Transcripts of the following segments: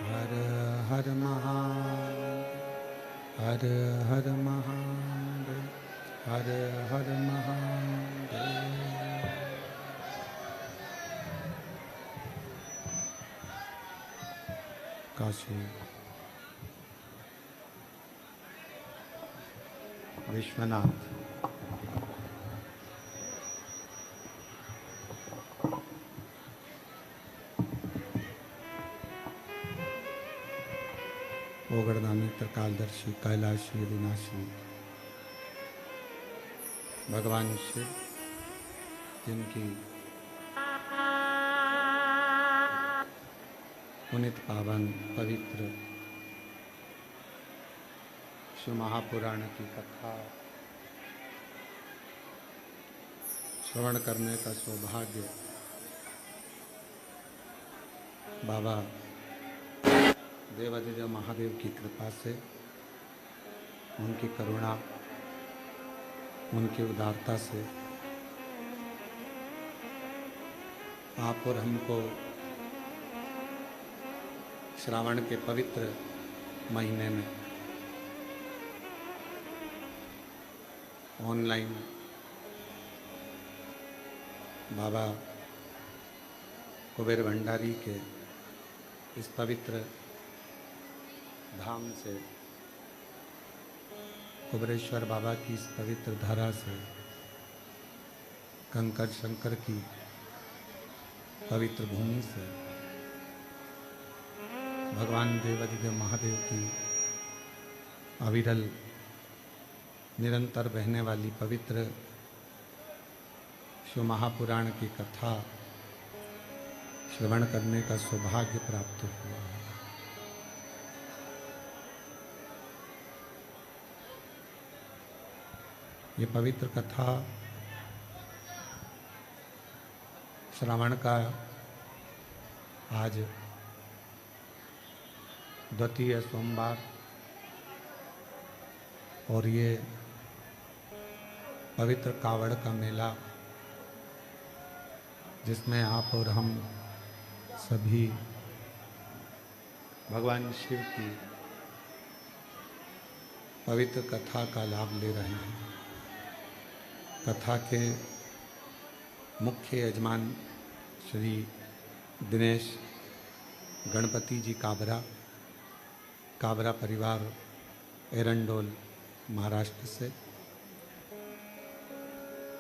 हर हर महादेव, हर हर महादेव, हर हर महादेव। काशी विश्वनाथ ओगड़दानी त्रिकालदर्शी कैलाशी अविनाशी भगवान शिव, जिनकी पुनित पावन पवित्र शिव महापुराण की कथा श्रवण करने का सौभाग्य बाबा देवादिदेव महादेव की कृपा से, उनकी करुणा, उनकी उदारता से आप और हमको श्रावण के पवित्र महीने में ऑनलाइन बाबा कुबेर भंडारी के इस पवित्र धाम से, कुबेरेश्वर बाबा की इस पवित्र धरा से, कंकर शंकर की पवित्र भूमि से, भगवान देवादिदेव महादेव की अविरल निरंतर बहने वाली पवित्र शिव महापुराण की कथा श्रवण करने का सौभाग्य प्राप्त हुआ। ये पवित्र कथा श्रावण का आज द्वितीय सोमवार और ये पवित्र कावड़ का मेला, जिसमें आप और हम सभी भगवान शिव की पवित्र कथा का लाभ ले रहे हैं। कथा के मुख्य यजमान श्री दिनेश गणपति जी काबरा परिवार एरंडोल महाराष्ट्र से।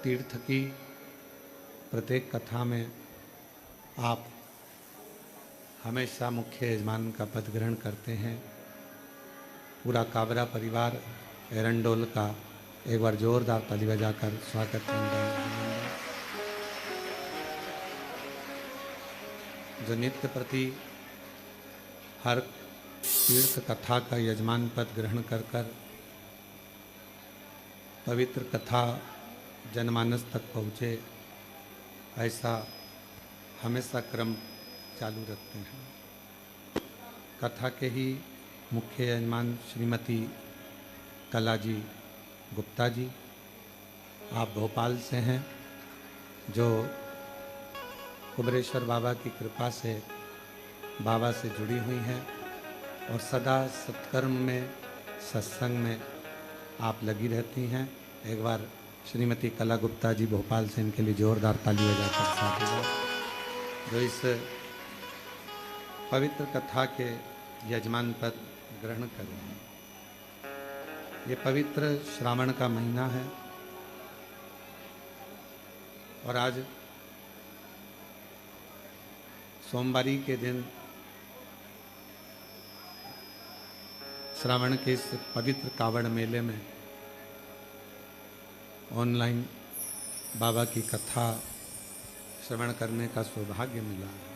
तीर्थ की प्रत्येक कथा में आप हमेशा मुख्य यजमान का पद ग्रहण करते हैं। पूरा काबरा परिवार एरंडोल का एक बार जोरदार ताली बजाकर स्वागत करेंगे। जो नित्य प्रति हर तीर्थ कथा का यजमान पद ग्रहण कर पवित्र कथा जनमानस तक पहुँचे, ऐसा हमेशा क्रम चालू रखते हैं। कथा के ही मुख्य यजमान श्रीमती कलाजी गुप्ता जी, आप भोपाल से हैं, जो कुबेरेश्वर बाबा की कृपा से बाबा से जुड़ी हुई हैं और सदा सत्कर्म में, सत्संग में आप लगी रहती हैं। एक बार श्रीमती कला गुप्ता जी भोपाल से, इनके लिए जोरदार ताली बजाकर साथ जो इस पवित्र कथा के यजमान पद ग्रहण करें। ये पवित्र श्रावण का महीना है और आज सोमवारी के दिन श्रावण के इस पवित्र कावड़ मेले में ऑनलाइन बाबा की कथा श्रवण करने का सौभाग्य मिला है।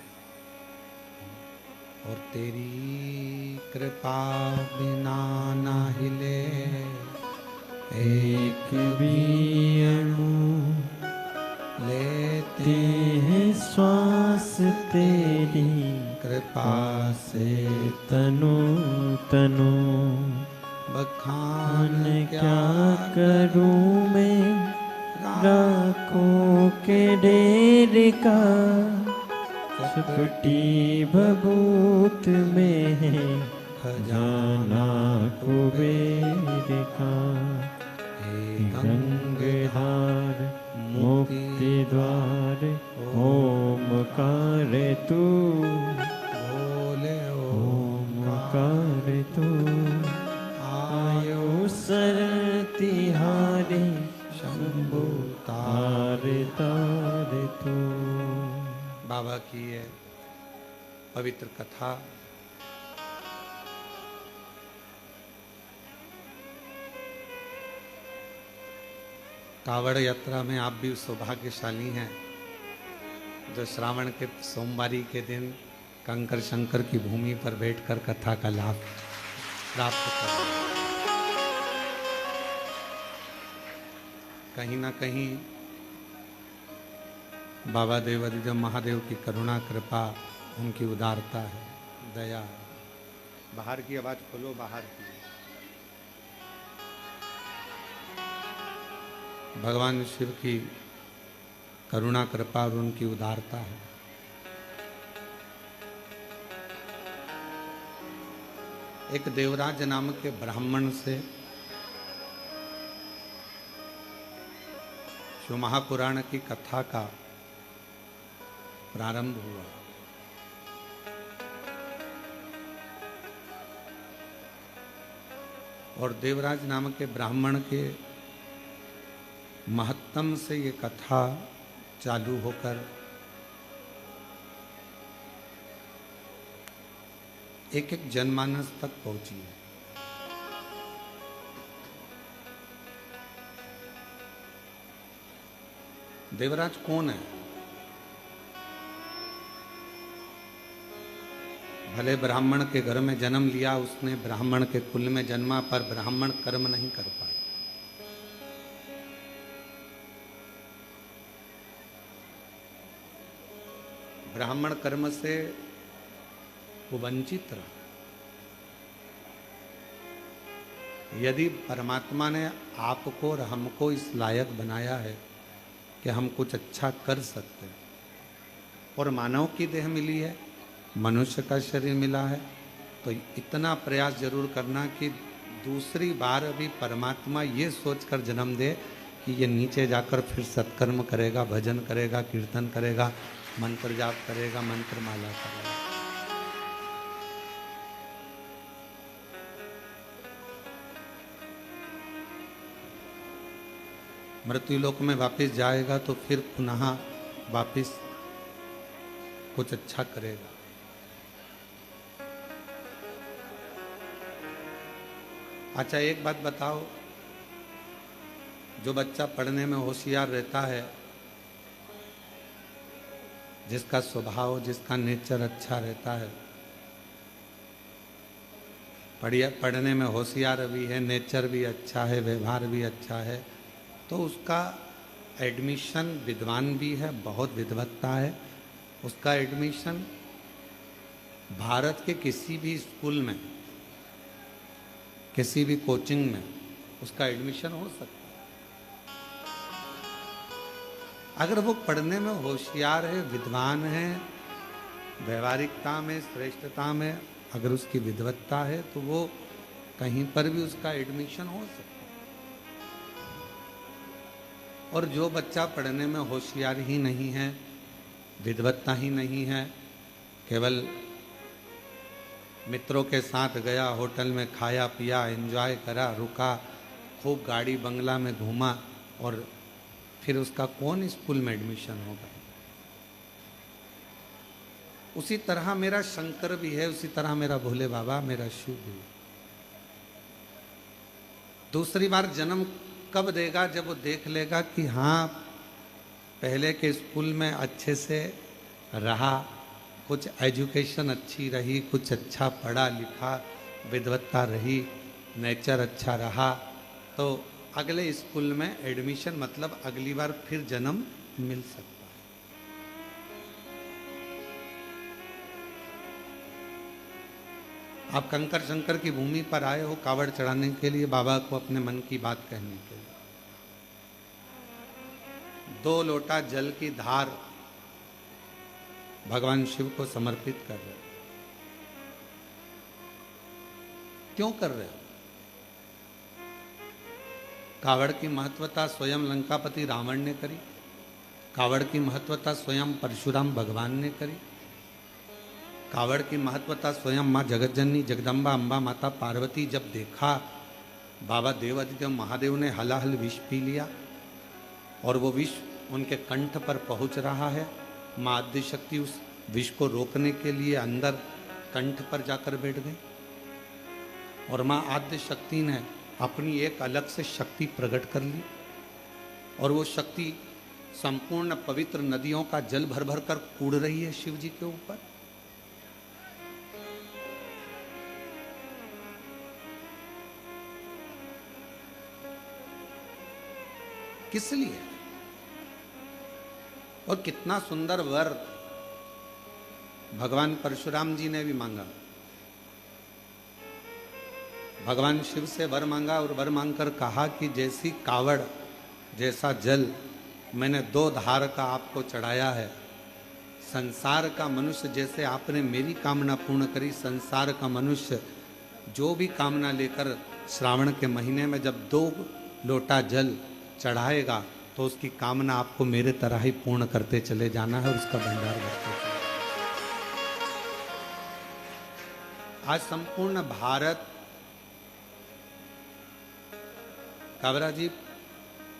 और तेरी कृपा बिना ना हिले एक भी अणु, लेते हैं श्वास तेरी कृपा से तनु तनु। बखान क्या करूं मैं राखों के ढेर का, चपटी भभूत में खजाना कुबेर का। हे गंगधार मुक्ति द्वार ओमकार तू, बोले ओमकार तू। आयो शरण तिहारे शंभु तार तार तू। बाबा की ये पवित्र कथा कावड़ यात्रा में आप भी सौभाग्यशाली हैं जो श्रावण के सोमवारी के दिन कंकर शंकर की भूमि पर बैठकर कथा का लाभ प्राप्त कर। कहीं ना कहीं बाबा देवादिदेव महादेव की करुणा कृपा, उनकी उदारता है, दया है। बाहर की आवाज खोलो, बाहर की। भगवान शिव की करुणा कृपा और उनकी उदारता है। एक देवराज नाम के ब्राह्मण से शिव महापुराण की कथा का प्रारंभ हुआ। और देवराज नाम के ब्राह्मण के महत्तम से ये कथा चालू होकर एक एक जनमानस तक पहुंची है। देवराज कौन है? भले ब्राह्मण के घर में जन्म लिया उसने, ब्राह्मण के कुल में जन्मा, पर ब्राह्मण कर्म नहीं कर पाया। ब्राह्मण कर्म से वो वंचित रहा। यदि परमात्मा ने आपको और हमको इस लायक बनाया है कि हम कुछ अच्छा कर सकते हैं, और मानव की देह मिली है, मनुष्य का शरीर मिला है, तो इतना प्रयास जरूर करना कि दूसरी बार अभी परमात्मा ये सोचकर जन्म दे कि ये नीचे जाकर फिर सत्कर्म करेगा, भजन करेगा, कीर्तन करेगा, मंत्र जाप करेगा, मंत्र माला करेगा। मृत्युलोक में वापस जाएगा तो फिर पुनः वापस कुछ अच्छा करेगा। अच्छा, एक बात बताओ, जो बच्चा पढ़ने में होशियार रहता है, जिसका स्वभाव, जिसका नेचर अच्छा रहता है, पढ़ने में होशियार भी है, नेचर भी अच्छा है, व्यवहार भी अच्छा है, तो उसका एडमिशन, विद्वान भी है, बहुत विद्वत्ता है, उसका एडमिशन भारत के किसी भी स्कूल में, किसी भी कोचिंग में उसका एडमिशन हो सकता है। अगर वो पढ़ने में होशियार है, विद्वान है, व्यवहारिकता में, श्रेष्ठता में अगर उसकी विद्वत्ता है, तो वो कहीं पर भी उसका एडमिशन हो सकता है। और जो बच्चा पढ़ने में होशियार ही नहीं है, विद्वत्ता ही नहीं है, केवल मित्रों के साथ गया, होटल में खाया पिया, एंजॉय करा, रुका, खूब गाड़ी बंगला में घूमा, और फिर उसका कौन स्कूल में एडमिशन होगा? उसी तरह मेरा शंकर भी है, उसी तरह मेरा भोले बाबा, मेरा शिव भी है। दूसरी बार जन्म कब देगा? जब वो देख लेगा कि हाँ, पहले के स्कूल में अच्छे से रहा, कुछ एजुकेशन अच्छी रही, कुछ अच्छा पढ़ा लिखा, विद्वत्ता रही, नेचर अच्छा रहा, तो अगले स्कूल में एडमिशन, मतलब अगली बार फिर जन्म मिल सकता है। आप कंकर शंकर की भूमि पर आए हो कावड़ चढ़ाने के लिए, बाबा को अपने मन की बात कहने के लिए। 2 लोटा जल की धार भगवान शिव को समर्पित कर रहे हो। क्यों कर रहे हो? कावड़ की महत्वता स्वयं लंकापति रावण ने करी, कावड़ की महत्वता स्वयं परशुराम भगवान ने करी, कावड़ की महत्वता स्वयं माँ जगतजननी जगदम्बा अम्बा माता पार्वती जब देखा बाबा देवादिदेव महादेव ने हलाहल विष पी लिया और वो विष उनके कंठ पर पहुंच रहा है, माँ आद्य शक्ति उस विष को रोकने के लिए अंदर कंठ पर जाकर बैठ गई और माँ आद्य शक्ति ने अपनी एक अलग से शक्ति प्रकट कर ली और वो शक्ति संपूर्ण पवित्र नदियों का जल भर भर कर कूड़ रही है शिव जी के ऊपर। किस लिए? और कितना सुंदर वर भगवान परशुराम जी ने भी मांगा। भगवान शिव से वर मांगा और वर मांगकर कहा कि जैसी कावड़ जैसा जल मैंने 2 धार का आपको चढ़ाया है, संसार का मनुष्य जैसे आपने मेरी कामना पूर्ण करी, संसार का मनुष्य जो भी कामना लेकर श्रावण के महीने में जब 2 लोटा जल चढ़ाएगा तो उसकी कामना आपको मेरे तरह ही पूर्ण करते चले जाना है और उसका भंडार भरते चले। आज संपूर्ण भारत, काबरा जी,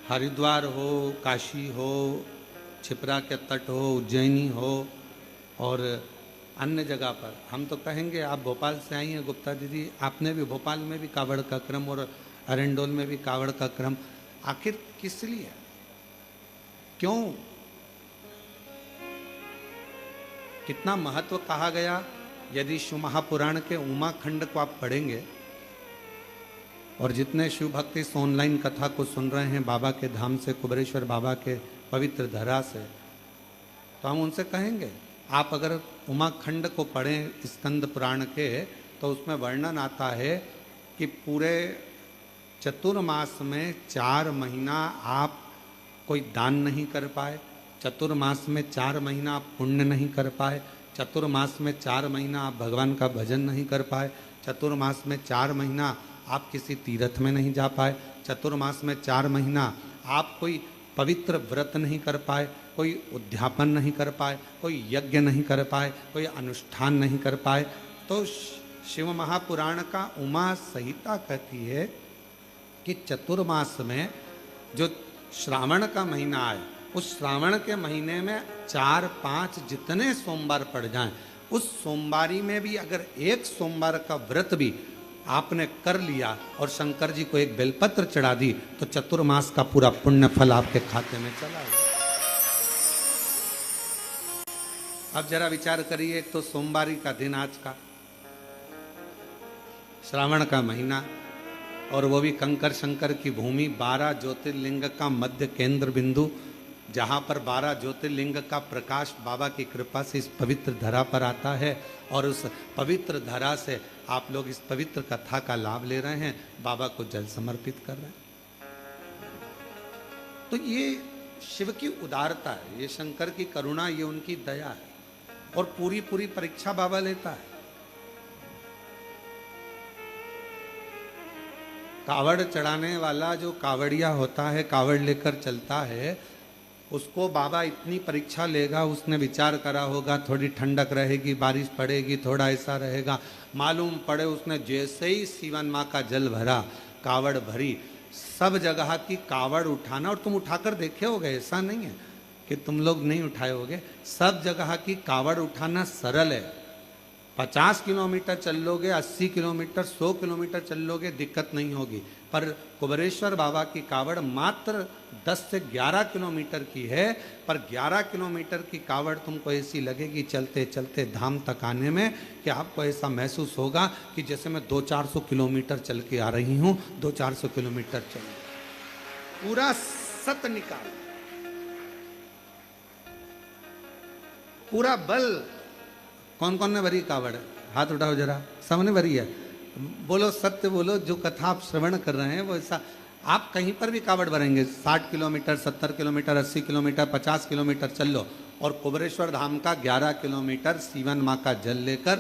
हरिद्वार हो, काशी हो, छिपरा के तट हो, उज्जैनी हो और अन्य जगह पर, हम तो कहेंगे आप भोपाल से आई हैं गुप्ता दीदी, आपने भी भोपाल में भी कावड़ का क्रम और अरेंडोल में भी कावड़ का क्रम, आखिर किस लिए? क्यों? कितना महत्व कहा गया। यदि शिव महापुराण के उमा खंड को आप पढ़ेंगे और जितने शिव भक्त इस ऑनलाइन कथा को सुन रहे हैं बाबा के धाम से, कुबेरेश्वर बाबा के पवित्र धरा से, तो हम उनसे कहेंगे आप अगर उमा खंड को पढ़ें स्कंद पुराण के, तो उसमें वर्णन आता है कि पूरे चतुर्मास में 4 महीना आप कोई दान नहीं कर पाए, चतुर्मास में 4 महीना आप पुण्य नहीं कर पाए, चतुर्मास में 4 महीना आप भगवान का भजन नहीं कर पाए, चतुर्मास में 4 महीना आप किसी तीर्थ में नहीं जा पाए, चतुर्मास में 4 महीना आप कोई पवित्र व्रत नहीं कर पाए, कोई उद्यापन नहीं कर पाए, कोई यज्ञ नहीं कर पाए, कोई अनुष्ठान नहीं कर पाए। तो शिव महापुराण का उमा संहिता कहती है कि चतुर्मास में जो श्रावण का महीना आए, उस श्रावण के महीने में 4-5 जितने सोमवार पड़ जाएं, उस सोमवारी में भी अगर एक सोमवार का व्रत भी आपने कर लिया और शंकर जी को एक बेलपत्र चढ़ा दी तो चतुर्मास का पूरा पुण्य फल आपके खाते में चला गया। अब जरा विचार करिए, एक तो सोमवारी का दिन आज का, श्रावण का महीना, और वो भी कंकर शंकर की भूमि, 12 ज्योतिर्लिंग का मध्य केंद्र बिंदु, जहाँ पर 12 ज्योतिर्लिंग का प्रकाश बाबा की कृपा से इस पवित्र धरा पर आता है और उस पवित्र धरा से आप लोग इस पवित्र कथा का लाभ ले रहे हैं, बाबा को जल समर्पित कर रहे हैं। तो ये शिव की उदारता है, ये शंकर की करुणा, ये उनकी दया है और पूरी पूरी परीक्षा बाबा लेता है। कावड़ चढ़ाने वाला जो कावड़िया होता है, कावड़ लेकर चलता है, उसको बाबा इतनी परीक्षा लेगा, उसने विचार करा होगा थोड़ी ठंडक रहेगी, बारिश पड़ेगी, थोड़ा ऐसा रहेगा, मालूम पड़े उसने जैसे ही सीवन माँ का जल भरा, कावड़ भरी, सब जगह की कावड़ उठाना, और तुम उठाकर देखे होगे, ऐसा नहीं है कि तुम लोग नहीं उठाए होगे, सब जगह की कावड़ उठाना सरल है। 50 किलोमीटर चल लोगे, 80 किलोमीटर, 100 किलोमीटर चल लोगे, दिक्कत नहीं होगी। पर कुबेरेश्वर बाबा की कावड़ मात्र 10 से 11 किलोमीटर की है, पर 11 किलोमीटर की कावड़ तुमको ऐसी लगेगी चलते चलते धाम तक आने में कि आपको ऐसा महसूस होगा कि जैसे मैं 200-400 किलोमीटर चल के आ रही हूँ, 200-400 किलोमीटर चल, पूरा सत निकाल, पूरा बल। कौन कौन ने भरी कावड़? हाथ उठाओ जरा, सबने भरी है। बोलो सत्य बोलो, जो कथा आप श्रवण कर रहे हैं वो ऐसा, आप कहीं पर भी कावड़ भरेंगे, 60 किलोमीटर, 70 किलोमीटर, 80 किलोमीटर, 50 किलोमीटर चल लो, और कुबेरेश्वर धाम का 11 किलोमीटर सीवन माँ का जल लेकर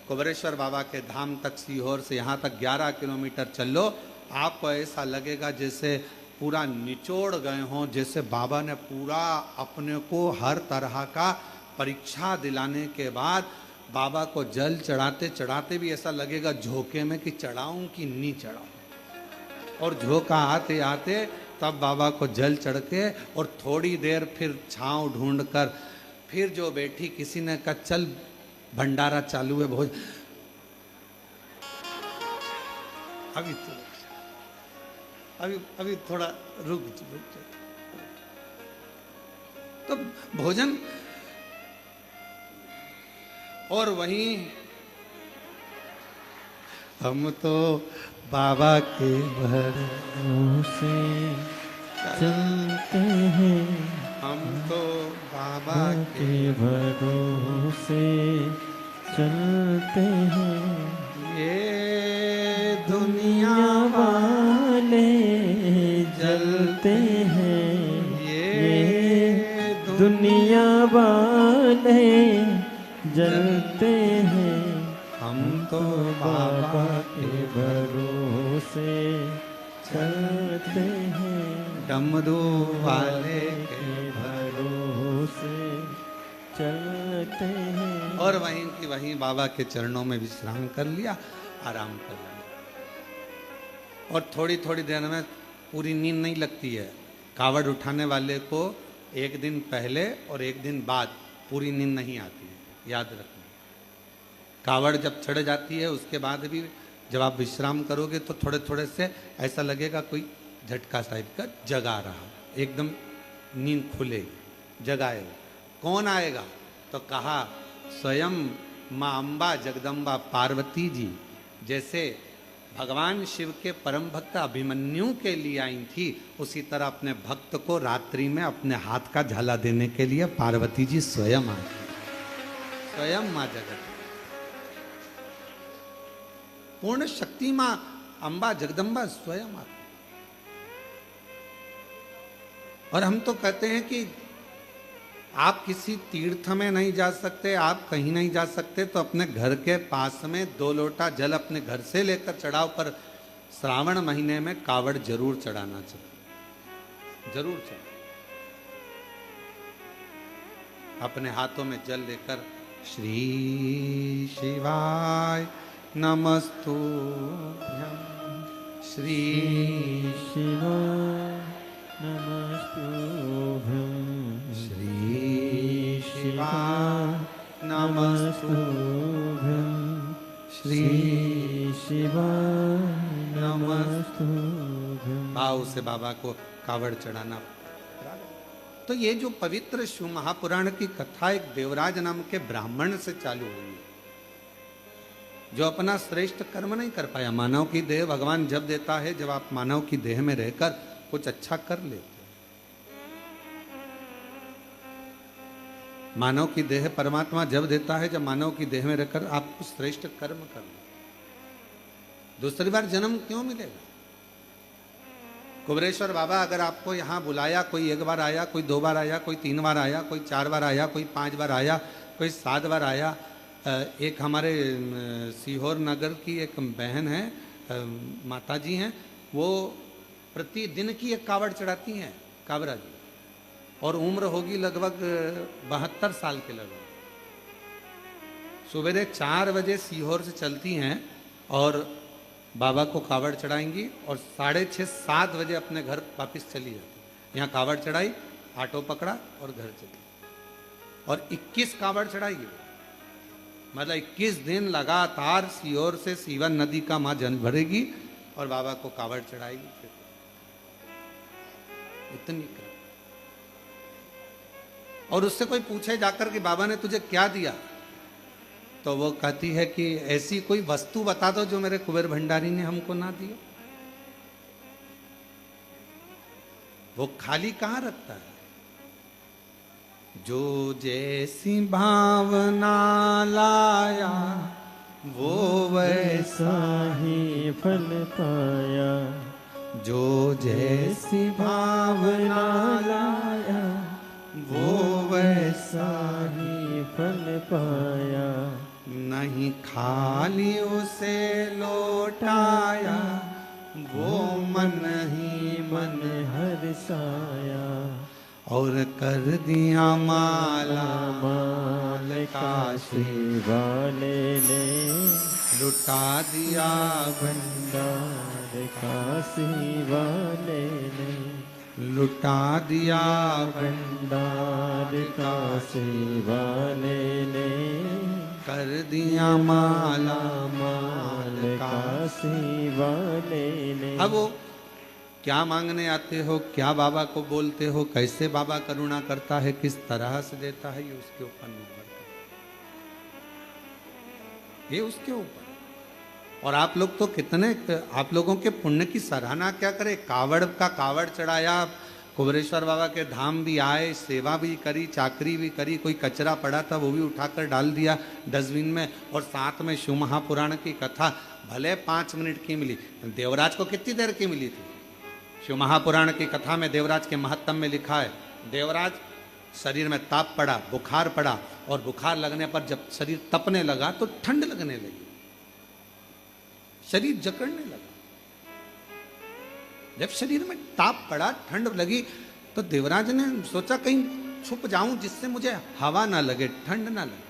कुबेरेश्वर बाबा के धाम तक सीहोर से यहाँ तक 11 किलोमीटर चल लो, आपको ऐसा लगेगा जैसे पूरा निचोड़ गए हों, जैसे बाबा ने पूरा अपने को हर तरह का परीक्षा दिलाने के बाद बाबा को जल चढ़ाते चढ़ाते भी ऐसा लगेगा झोंके में कि चढ़ाऊं कि नहीं चढ़ाऊं। और झोंका आते आते तब बाबा को जल चढ़ के और थोड़ी देर फिर छांव ढूंढ कर फिर जो बैठी, किसी ने कहा चल भंडारा चालू है भोज, अभी थोड़ा रुक जा। तो भोजन और वहीं हम तो बाबा के भरोसे चलते हैं, हम तो बाबा के भरोसे चलते हैं। ये दुनिया वाले जलते हैं, ये दुनिया वाले जलते हैं। हम तो बाबा के भरोसे चलते हैं, डमरू वाले के भरोसे चलते हैं। और वहीं की वहीं बाबा के चरणों में विश्राम कर लिया, आराम कर लिया। और थोड़ी थोड़ी देर में पूरी नींद नहीं लगती है। कावड़ उठाने वाले को एक दिन पहले और एक दिन बाद पूरी नींद नहीं आती है, याद रखना। कावड़ जब चढ़ जाती है उसके बाद भी जब आप विश्राम करोगे तो थोड़े थोड़े से ऐसा लगेगा कोई झटका टाइप का जगा रहा, एकदम नींद खुलेगी, जगाएगा। कौन आएगा? तो कहा स्वयं माँ अम्बा जगदम्बा पार्वती जी, जैसे भगवान शिव के परम भक्त अभिमन्यु के लिए आई थी, उसी तरह अपने भक्त को रात्रि में अपने हाथ का झाला देने के लिए पार्वती जी स्वयं आई, स्वयं माँ जगत पूर्ण शक्ति माँ अम्बा जगदम्बा स्वयं आती। और हम तो कहते हैं कि आप किसी तीर्थ में नहीं जा सकते, आप कहीं नहीं जा सकते, तो अपने घर के पास में 2 लोटा जल अपने घर से लेकर चढ़ाओ, पर श्रावण महीने में कावड़ जरूर चढ़ाना चाहिए, जरूर चढ़ाओ। अपने हाथों में जल लेकर श्री शिवाय नमस्तुभ्यं, श्री शिवाय नमस्तुभ्यं, श्री शिवाय नमस्तुभ्यं, श्री शिवाय नमस्तुभ्यं। भाव से बाबा को कावड़ चढ़ाना। तो ये जो पवित्र शिव महापुराण की कथा एक देवराज नाम के ब्राह्मण से चालू हुई है, जो अपना श्रेष्ठ कर्म नहीं कर पाया। मानव की देह भगवान जब देता है जब आप मानव की देह में रहकर कुछ अच्छा कर लेते। मानव की देह परमात्मा जब देता है जब मानव की देह में रहकर आप कुछ श्रेष्ठ कर्म कर लो। दूसरी बार जन्म क्यों मिलेगा? कुबेरेश्वर बाबा अगर आपको यहाँ बुलाया, कोई 1 बार आया, कोई 2 बार आया, कोई 3 बार आया, कोई 4 बार आया, कोई 5 बार आया, कोई 7 बार आया। एक हमारे सीहोर नगर की एक बहन है, माता जी हैं, वो प्रतिदिन की एक कावड़ चढ़ाती हैं, काबरा जी, और उम्र होगी लगभग 72 साल के लगभग। सुबह 4 बजे सीहोर से चलती हैं और बाबा को कावड़ चढ़ाएंगी और 6:30-7 बजे अपने घर वापस चली जाती। यहाँ कावड़ चढ़ाई, ऑटो पकड़ा और घर चली। और 21 कावड़ चढ़ाई, मतलब 21 दिन लगातार सीहोर से सीवन नदी का माँ जल भरेगी और बाबा को कावड़ चढ़ाएगी। फिर इतनी कर। और उससे कोई पूछे जाकर कि बाबा ने तुझे क्या दिया, तो वो कहती है कि ऐसी कोई वस्तु बता दो जो मेरे कुबेर भंडारी ने हमको ना दिया। वो खाली कहाँ रखता है? जो जैसी भावना लाया वो वैसा ही फल पाया, जो जैसी भावना लाया वो वैसा वैसा ही फल पाया। नहीं खाली उसे लौटाया, वो मन ही मन हर्षाया। और कर दिया माला माल काशी वाले ने लुटा दिया भंडार काशी वाले ने लुटा दिया भंडार काशी वाले ने कर दिया माला माल काशी वाले ने। अब वो क्या मांगने आते हो, क्या बाबा को बोलते हो, कैसे बाबा करुणा करता है, किस तरह से देता है, ये उसके ऊपर निर्भर करता है, ये उसके ऊपर। और आप लोग तो कितने, आप लोगों के पुण्य की सराहना क्या करे। कावड़ का कावड़ चढ़ाया, कुबरेश्वर बाबा के धाम भी आए, सेवा भी करी, चाकरी भी करी, कोई कचरा पड़ा था वो भी उठाकर डाल दिया डस्टबिन में, और साथ में शिव महापुराण की कथा भले 5 मिनट की मिली, देवराज को कितनी देर की मिली थी। शिव महापुराण की कथा में देवराज के महत्तम में लिखा है, देवराज शरीर में ताप पड़ा, बुखार पड़ा, और बुखार लगने पर जब शरीर तपने लगा तो ठंड लगने लगी, शरीर जकड़ने लगा। जब शरीर में ताप पड़ा, ठंड लगी, तो देवराज ने सोचा कहीं छुप जाऊं जिससे मुझे हवा ना लगे, ठंड ना लगे।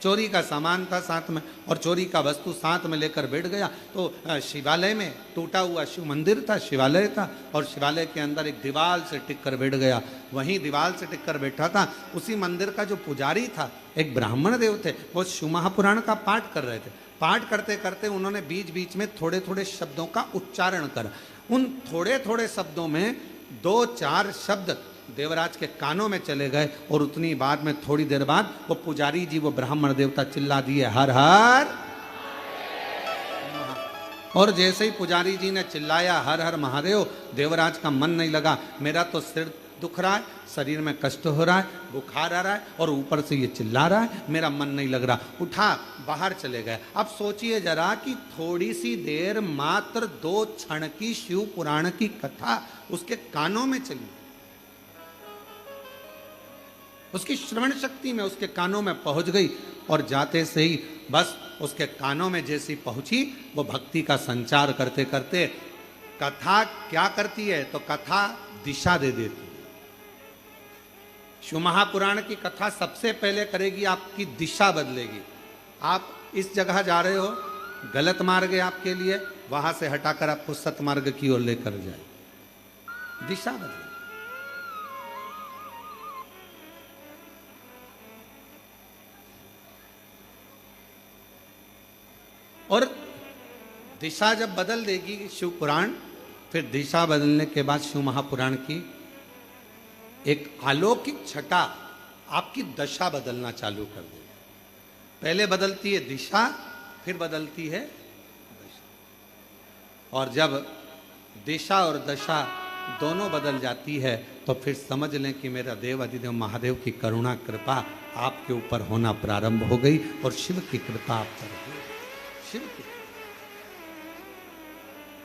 चोरी का सामान था साथ में, और चोरी का वस्तु साथ में लेकर बैठ गया। तो शिवालय में टूटा हुआ शिव मंदिर था, शिवालय था, और शिवालय के अंदर एक दीवार से टिक कर बैठ गया। वहीं दीवार से टिक कर बैठा था, उसी मंदिर का जो पुजारी था, एक ब्राह्मण देव थे, वो शिव महापुराण का पाठ कर रहे थे। पाठ करते करते उन्होंने बीच बीच में थोड़े थोड़े शब्दों का उच्चारण कर, उन थोड़े थोड़े शब्दों में 2-4 शब्द देवराज के कानों में चले गए, और उतनी बाद में थोड़ी देर बाद वो पुजारी जी, वो ब्राह्मण देवता चिल्ला दिए, हर हर। और जैसे ही पुजारी जी ने चिल्लाया हर हर महादेव, देवराज का मन नहीं लगा, मेरा तो सिर दुख रहा है, शरीर में कष्ट हो रहा है, बुखार आ रहा है, और ऊपर से ये चिल्ला रहा है, मेरा मन नहीं लग रहा। उठा बाहर चले गए। अब सोचिए जरा कि थोड़ी सी देर, मात्र 2 क्षण की शिव पुराण की कथा उसके कानों में चली, उसकी श्रवण शक्ति में उसके कानों में पहुंच गई, और जाते से ही बस उसके कानों में जैसी पहुंची, वो भक्ति का संचार करते करते, कथा क्या करती है, तो कथा दिशा दे देती है। शिव महापुराण की कथा सबसे पहले करेगी, आपकी दिशा बदलेगी। आप इस जगह जा रहे हो, गलत मार्ग है आपके लिए, वहां से हटाकर आपको सतमार्ग की ओर लेकर जाए, दिशा बदले। और दिशा जब बदल देगी शिव पुराण, फिर दिशा बदलने के बाद शिव महापुराण की एक अलौकिक छटा आपकी दशा बदलना चालू कर देगी। पहले बदलती है दिशा, फिर बदलती है दशा। और जब दिशा और दशा दोनों बदल जाती है, तो फिर समझ लें कि मेरा देव अधिदेव महादेव की करुणा कृपा आपके ऊपर होना प्रारंभ हो गई, और शिव की कृपा आप पर हो। शिव की,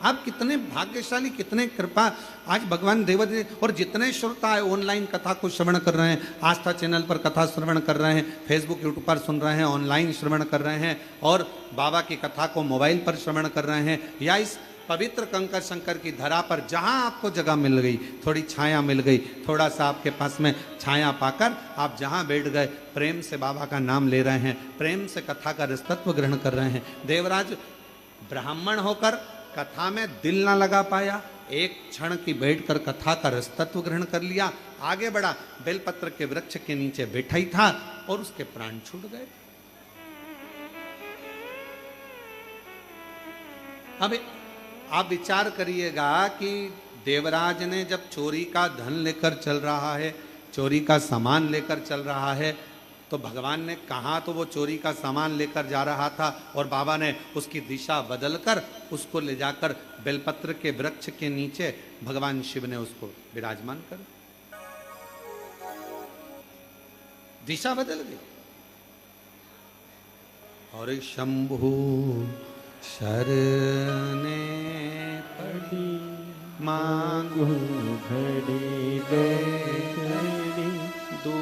आप कितने भाग्यशाली, कितने कृपा। आज भगवान देवदेव, और जितने श्रोता है ऑनलाइन कथा को श्रवण कर रहे हैं, आस्था चैनल पर कथा श्रवण कर रहे हैं, फेसबुक यूट्यूब पर सुन रहे हैं, ऑनलाइन श्रवण कर रहे हैं, और बाबा की कथा को मोबाइल पर श्रवण कर रहे हैं, या इस पवित्र कंकर शंकर की धरा पर जहां आपको जगह मिल गई, थोड़ी छाया मिल गई, थोड़ा सा आपके पास में छाया पाकर आप जहां बैठ गए, प्रेम से बाबा का नाम ले रहे हैं, प्रेम से कथा का रसतत्व ग्रहण कर रहे हैं। देवराज ब्राह्मण होकर कथा में दिल ना लगा पाया, एक क्षण की बैठकर कथा का रसतत्व ग्रहण कर लिया, आगे बढ़ा, बेलपत्र के वृक्ष के नीचे बैठा ही था, और उसके प्राण छूट गए। अब आप विचार करिएगा कि देवराज ने जब चोरी का धन लेकर चल रहा है, चोरी का सामान लेकर चल रहा है, तो भगवान ने कहा तो वो चोरी का सामान लेकर जा रहा था, और बाबा ने उसकी दिशा बदलकर उसको ले जाकर बेलपत्र के वृक्ष के नीचे भगवान शिव ने उसको विराजमान कर, दिशा बदल गई। और शंभु शरणे पड़ी, मांगू घड़ी दो घड़ी, दो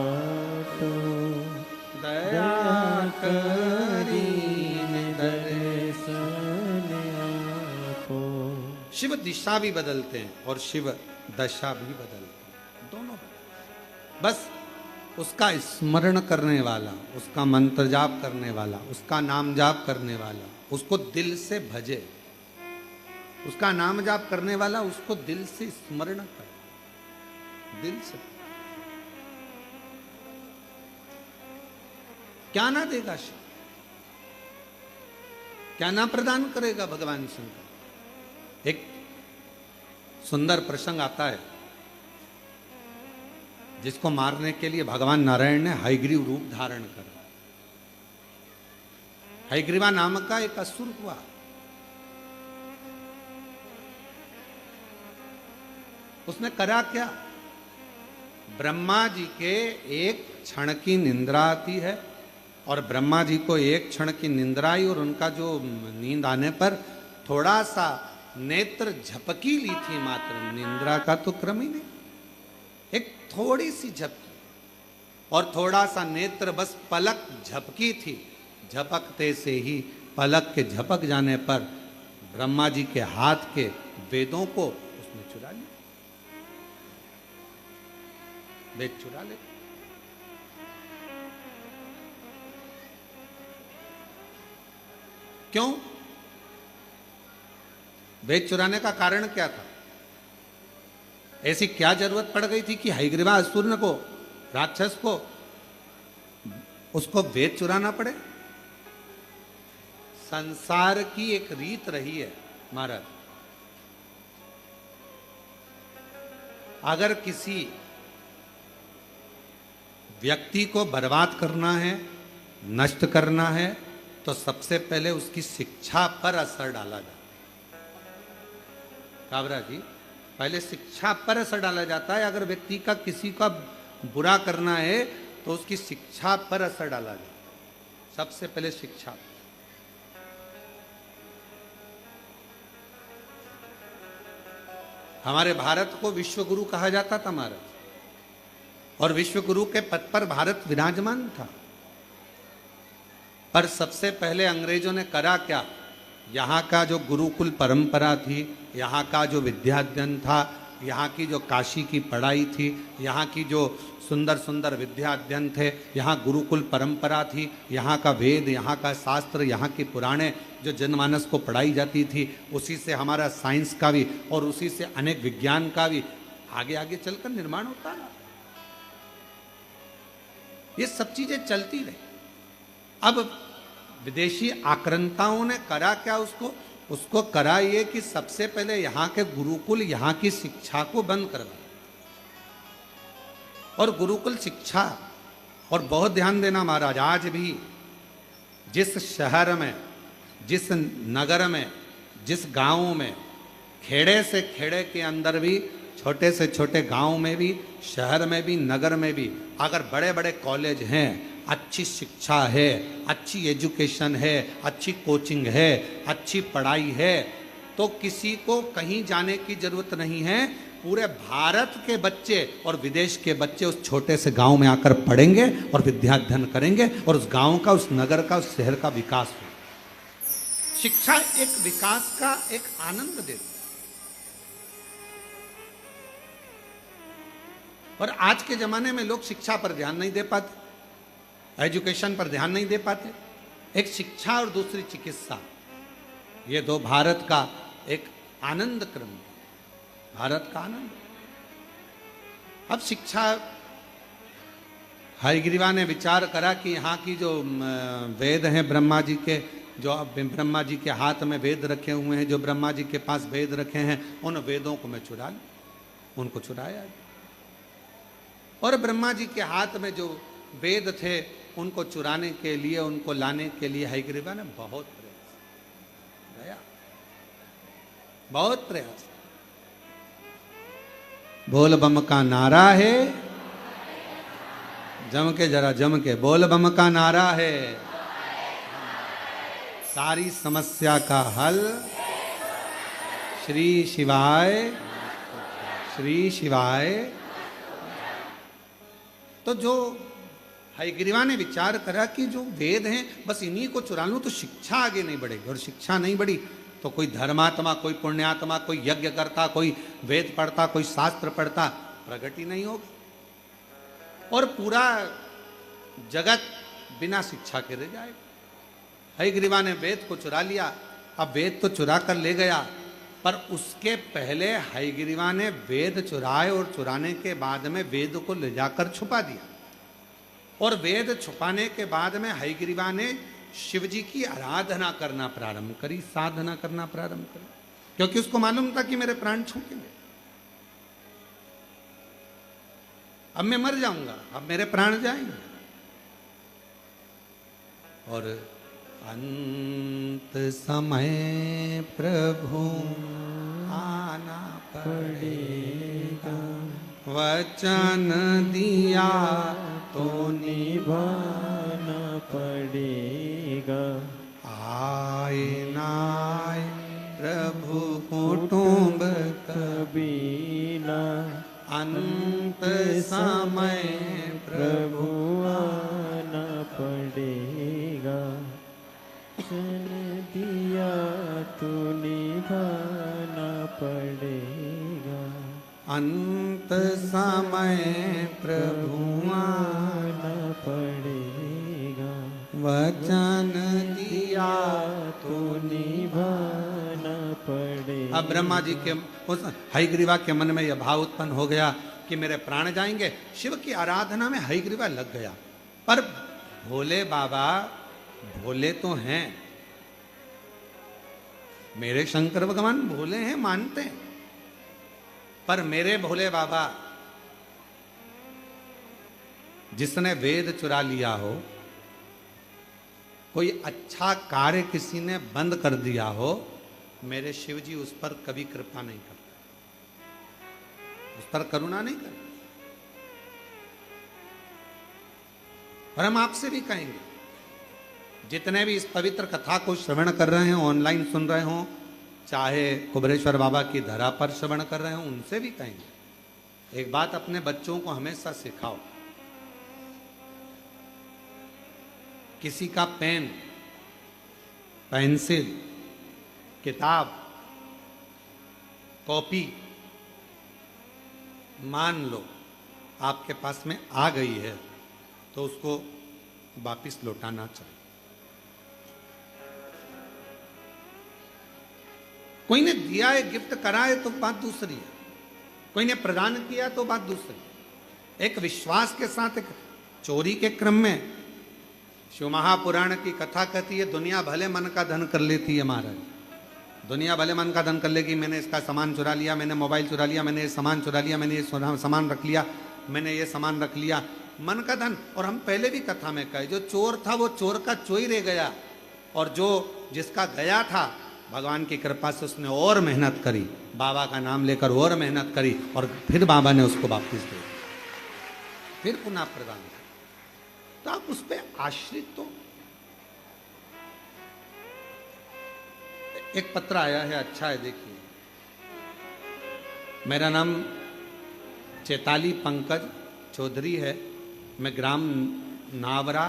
बाटो दया करीने दर्शन आपो। शिव दिशा भी बदलते हैं और शिव दशा भी बदलते हैं, दोनों बदलते। बस उसका स्मरण करने वाला, उसका मंत्र जाप करने वाला, उसका नाम जाप करने वाला उसको दिल से भजे, उसका नाम जाप करने वाला उसको दिल से स्मरण करे, दिल से। क्या ना देगा शिव, क्या ना प्रदान करेगा भगवान शंकर। एक सुंदर प्रसंग आता है जिसको मारने के लिए भगवान नारायण ने हयग्रीव रूप धारण करा। हयग्रीवा नाम का एक असुर हुआ, उसने करा क्या? ब्रह्मा जी के एक क्षण की निंद्रा आती है और ब्रह्मा जी को एक क्षण की निंद्रा आई और उनका जो नींद आने पर थोड़ा सा नेत्र झपकी ली थी, मात्र निंद्रा का तो क्रम ही नहीं, एक थोड़ी सी झपकी और थोड़ा सा नेत्र, बस पलक झपकी थी। झपकते से ही पलक के झपक जाने पर ब्रह्मा जी के हाथ के वेदों को उसने चुरा लिया, वेद चुरा ले। क्यों? वेद चुराने का कारण क्या था? ऐसी क्या जरूरत पड़ गई थी कि हयग्रीवा असुर को, राक्षस को, उसको वेद चुराना पड़े? संसार की एक रीत रही है महाराज, अगर किसी व्यक्ति को बर्बाद करना है, नष्ट करना है, तो सबसे पहले उसकी शिक्षा पर असर डाला जाता है। काबरा जी, पहले शिक्षा पर असर डाला जाता है। अगर व्यक्ति का किसी का बुरा करना है तो उसकी शिक्षा पर असर डाला जाता है, सबसे पहले शिक्षा। हमारे भारत को विश्व गुरु कहा जाता था महाराज, और विश्व गुरु के पद पर भारत विराजमान था। पर सबसे पहले अंग्रेजों ने करा क्या? यहाँ का जो गुरुकुल परंपरा थी, यहाँ का जो विद्याध्ययन था, यहाँ की जो काशी की पढ़ाई थी, यहाँ की जो सुंदर सुंदर विद्याध्ययन थे, यहाँ गुरुकुल परंपरा थी, यहाँ का वेद, यहाँ का शास्त्र, यहाँ की पुराणे जो जनमानस को पढ़ाई जाती थी, उसी से हमारा साइंस का भी और उसी से अनेक विज्ञान का भी आगे आगे चलकर निर्माण होता है। ये सब चीजें चलती रही। अब विदेशी आक्रांताओं ने करा क्या? उसको करा ये कि सबसे पहले यहाँ के गुरुकुल, यहाँ की शिक्षा को बंद करवा, और गुरुकुल शिक्षा, और बहुत ध्यान देना महाराज, आज भी जिस शहर में, जिस नगर में, जिस गांव में, खेड़े से खेड़े के अंदर भी, छोटे से छोटे गांव में भी, शहर में भी, नगर में भी अगर बड़े बड़े कॉलेज हैं, अच्छी शिक्षा है, अच्छी एजुकेशन है, अच्छी कोचिंग है, अच्छी पढ़ाई है, तो किसी को कहीं जाने की जरूरत नहीं है। पूरे भारत के बच्चे और विदेश के बच्चे उस छोटे से गांव में आकर पढ़ेंगे और विद्याध्ययन करेंगे, और उस गांव का, उस नगर का, उस शहर का विकास हो। शिक्षा एक विकास का एक आनंद देती है। और आज के जमाने में लोग शिक्षा पर ध्यान नहीं दे पाते, एजुकेशन पर ध्यान नहीं दे पाते। एक शिक्षा और दूसरी चिकित्सा, ये दो भारत का एक आनंद क्रम, भारत का आनंद। अब शिक्षा, हयग्रीवा ने विचार करा कि यहाँ की जो वेद हैं ब्रह्मा जी के, जो ब्रह्मा जी के हाथ में वेद रखे हुए हैं, जो ब्रह्मा जी के पास वेद रखे हैं, उन वेदों को मैं चुरा लूं। उनको चुराया, और ब्रह्मा जी के हाथ में जो वेद थे उनको चुराने के लिए, उनको लाने के लिए हयग्रीवा ने बहुत प्रयास किया, बहुत प्रयास। बोल बम का नारा है, जम के, जरा जम के बोल बम का नारा है, सारी समस्या का हल श्री शिवाय, श्री शिवाय। तो जो हयग्रीवा ने विचार करा कि जो वेद हैं बस इन्हीं को चुरा लूं तो शिक्षा आगे नहीं बढ़ेगी, और शिक्षा नहीं बढ़ी तो कोई धर्मात्मा, कोई पुण्यात्मा, कोई यज्ञ करता, कोई वेद पढ़ता, कोई शास्त्र पढ़ता प्रकट ही नहीं होगा, और पूरा जगत बिना शिक्षा के रह जाएगा। हयग्रीवा ने वेद को चुरा लिया। अब वेद तो चुरा कर ले गया, पर उसके पहले हयग्रीवा ने वेद चुराए और चुराने के बाद में वेद को ले जाकर छुपा दिया, और वेद छुपाने के बाद में हयग्रीवा ने शिव जी की आराधना करना प्रारंभ करी, साधना करना प्रारंभ करी, क्योंकि उसको मालूम था कि मेरे प्राण छूटेंगे, अब मैं मर जाऊंगा, अब मेरे प्राण जाएंगे। और अंत समय प्रभु आना पड़ेगा, वचन दिया तो निभाना पड़ेगा। आए नाय प्रभु कुटुंब कबीला, अंत समय प्रभु आना पड़ेगा। वचन दिया तो निभाना पड़ेगा। अंत समय प्रभु आना पड़ेगा। वचन दिया तो निभाना पड़ेगा। अब ब्रह्मा जी के उस हयग्रीवा के मन में यह भाव उत्पन्न हो गया कि मेरे प्राण जाएंगे। शिव की आराधना में हयग्रीवा लग गया, पर भोले बाबा भोले तो हैं, मेरे शंकर भगवान भोले हैं, मानते हैं, पर मेरे भोले बाबा जिसने वेद चुरा लिया हो, कोई अच्छा कार्य किसी ने बंद कर दिया हो, मेरे शिव जी उस पर कभी कृपा नहीं करते, उस पर करुणा नहीं करते। और हम आपसे भी कहेंगे, जितने भी इस पवित्र कथा को श्रवण कर रहे हैं, ऑनलाइन सुन रहे हो, चाहे कुबरेश्वर बाबा की धरा पर श्रवण कर रहे हो, उनसे भी कहेंगे, एक बात अपने बच्चों को हमेशा सिखाओ, किसी का पेन, पेंसिल, किताब, कॉपी मान लो आपके पास में आ गई है तो उसको वापिस लौटाना चाहिए। कोई ने दिया है, गिफ्ट करा है तो बात दूसरी है, कोई ने प्रदान किया तो बात दूसरी। एक विश्वास के साथ एक चोरी के क्रम में शिव महापुराण की कथा कहती है, दुनिया भले मन का धन कर लेती है महाराज, दुनिया भले मन का धन कर लेगी, मैंने इसका सामान चुरा लिया, मैंने मोबाइल चुरा लिया, मैंने ये सामान चुरा लिया, मैंने ये सामान रख लिया, मैंने ये सामान रख लिया, मन का धन। और हम पहले भी कथा में कहे, जो चोर था वो चोर का चोरी रह गया, और जो जिसका गया था भगवान की कृपा से उसने और मेहनत करी, बाबा का नाम लेकर और मेहनत करी, और फिर बाबा ने उसको वापस दे दिया, फिर पुनः प्रदान किया। तो आप उस पर आश्रित तो। एक पत्र आया है, अच्छा है, देखिए। मेरा नाम चैताली पंकज चौधरी है, मैं ग्राम नावरा,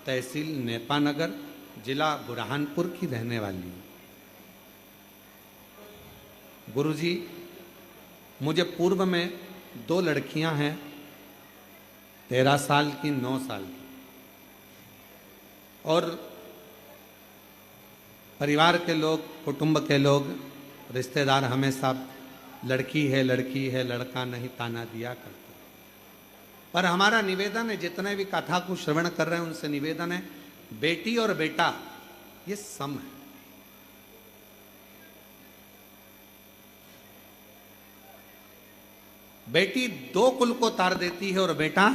तहसील नेपानगर, जिला बुरहानपुर की रहने वाली हूँ। गुरुजी, मुझे पूर्व में 2 लड़कियां हैं, 13 साल की, 9 साल की, और परिवार के लोग, कुटुंब के लोग, रिश्तेदार हमेशा लड़की है, लड़की है, लड़का नहीं ताना दिया करते। पर हमारा निवेदन है, जितने भी कथा को श्रवण कर रहे हैं उनसे निवेदन है, बेटी और बेटा ये सम है। बेटी 2 कुल को तार देती है और बेटा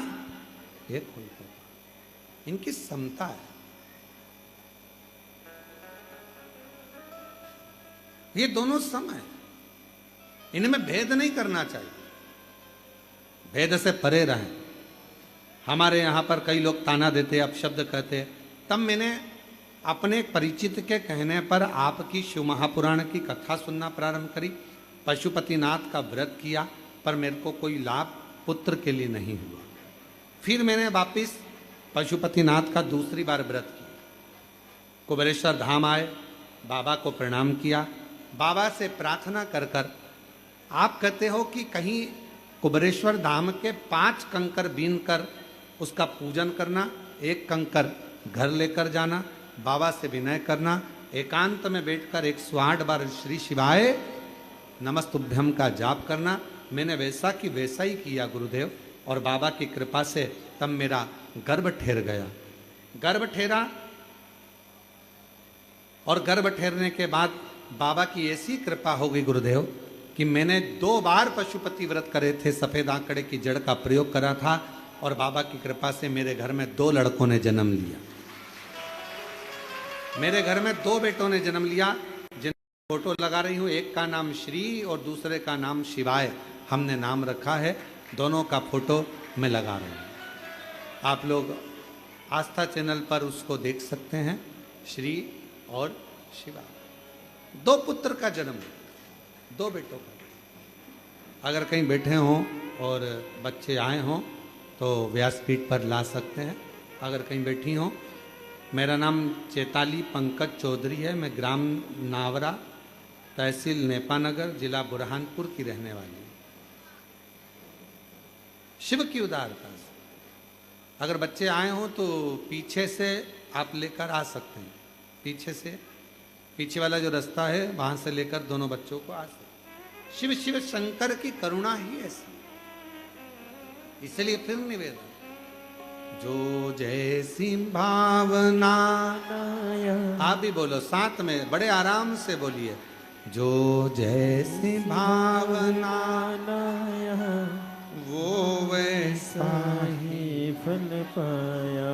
1 कुल को, इनकी समता है। ये दोनों सम है, इनमें भेद नहीं करना चाहिए, भेद से परे रहें। हमारे यहाँ पर कई लोग ताना देते, अपशब्द कहते, तब मैंने अपने एक परिचित के कहने पर आपकी शिव महापुराण की कथा सुनना प्रारंभ करी, पशुपतिनाथ का व्रत किया, पर मेरे को कोई लाभ पुत्र के लिए नहीं हुआ। फिर मैंने वापिस पशुपतिनाथ का दूसरी बार व्रत किया। कुबेरेश्वर धाम आए, बाबा को प्रणाम किया, बाबा से प्रार्थना कर कर, आप कहते हो कि कहीं कुबेरेश्वर धाम के 5 कंकर बीन कर उसका पूजन करना, 1 कंकर घर लेकर जाना, बाबा से विनय करना, एकांत में बैठकर 108 बार श्री शिवाय नमस्तुभ्यम का जाप करना। मैंने वैसा कि वैसा ही किया गुरुदेव, और बाबा की कृपा से तब मेरा गर्भ ठहर गया। गर्भ ठहरा, और गर्भ ठहरने के बाद बाबा की ऐसी कृपा हो गई गुरुदेव कि मैंने 2 बार पशुपति व्रत करे थे, सफेद आंकड़े की जड़ का प्रयोग करा था, और बाबा की कृपा से मेरे घर में 2 लड़कों ने जन्म लिया। मेरे घर में 2 बेटों ने जन्म लिया, जिन फोटो लगा रही हूं, एक का नाम श्री और दूसरे का नाम शिवाय हमने नाम रखा है। दोनों का फोटो मैं लगा रहा हूं, आप लोग आस्था चैनल पर उसको देख सकते हैं। श्री और शिवा, 2 पुत्र का जन्म, 2 बेटों का। अगर कहीं बैठे हों और बच्चे आए हों तो व्यासपीठ पर ला सकते हैं। अगर कहीं बैठी हों, मेरा नाम चैताली पंकज चौधरी है, मैं ग्राम नावरा, तहसील नेपानगर, जिला बुरहानपुर की रहने वाली हूँ। शिव की उदारता से अगर बच्चे आए हों तो पीछे से आप लेकर आ सकते हैं। पीछे से, पीछे वाला जो रास्ता है वहां से लेकर दोनों बच्चों को आ सकते। शिव शिव शंकर की करुणा ही ऐसी, इसलिए फिर निवेदन, जो जैसी भावना, आप भी बोलो साथ में, बड़े आराम से बोलिए, जो जैसी भावना वो वैसा ही फल पाया,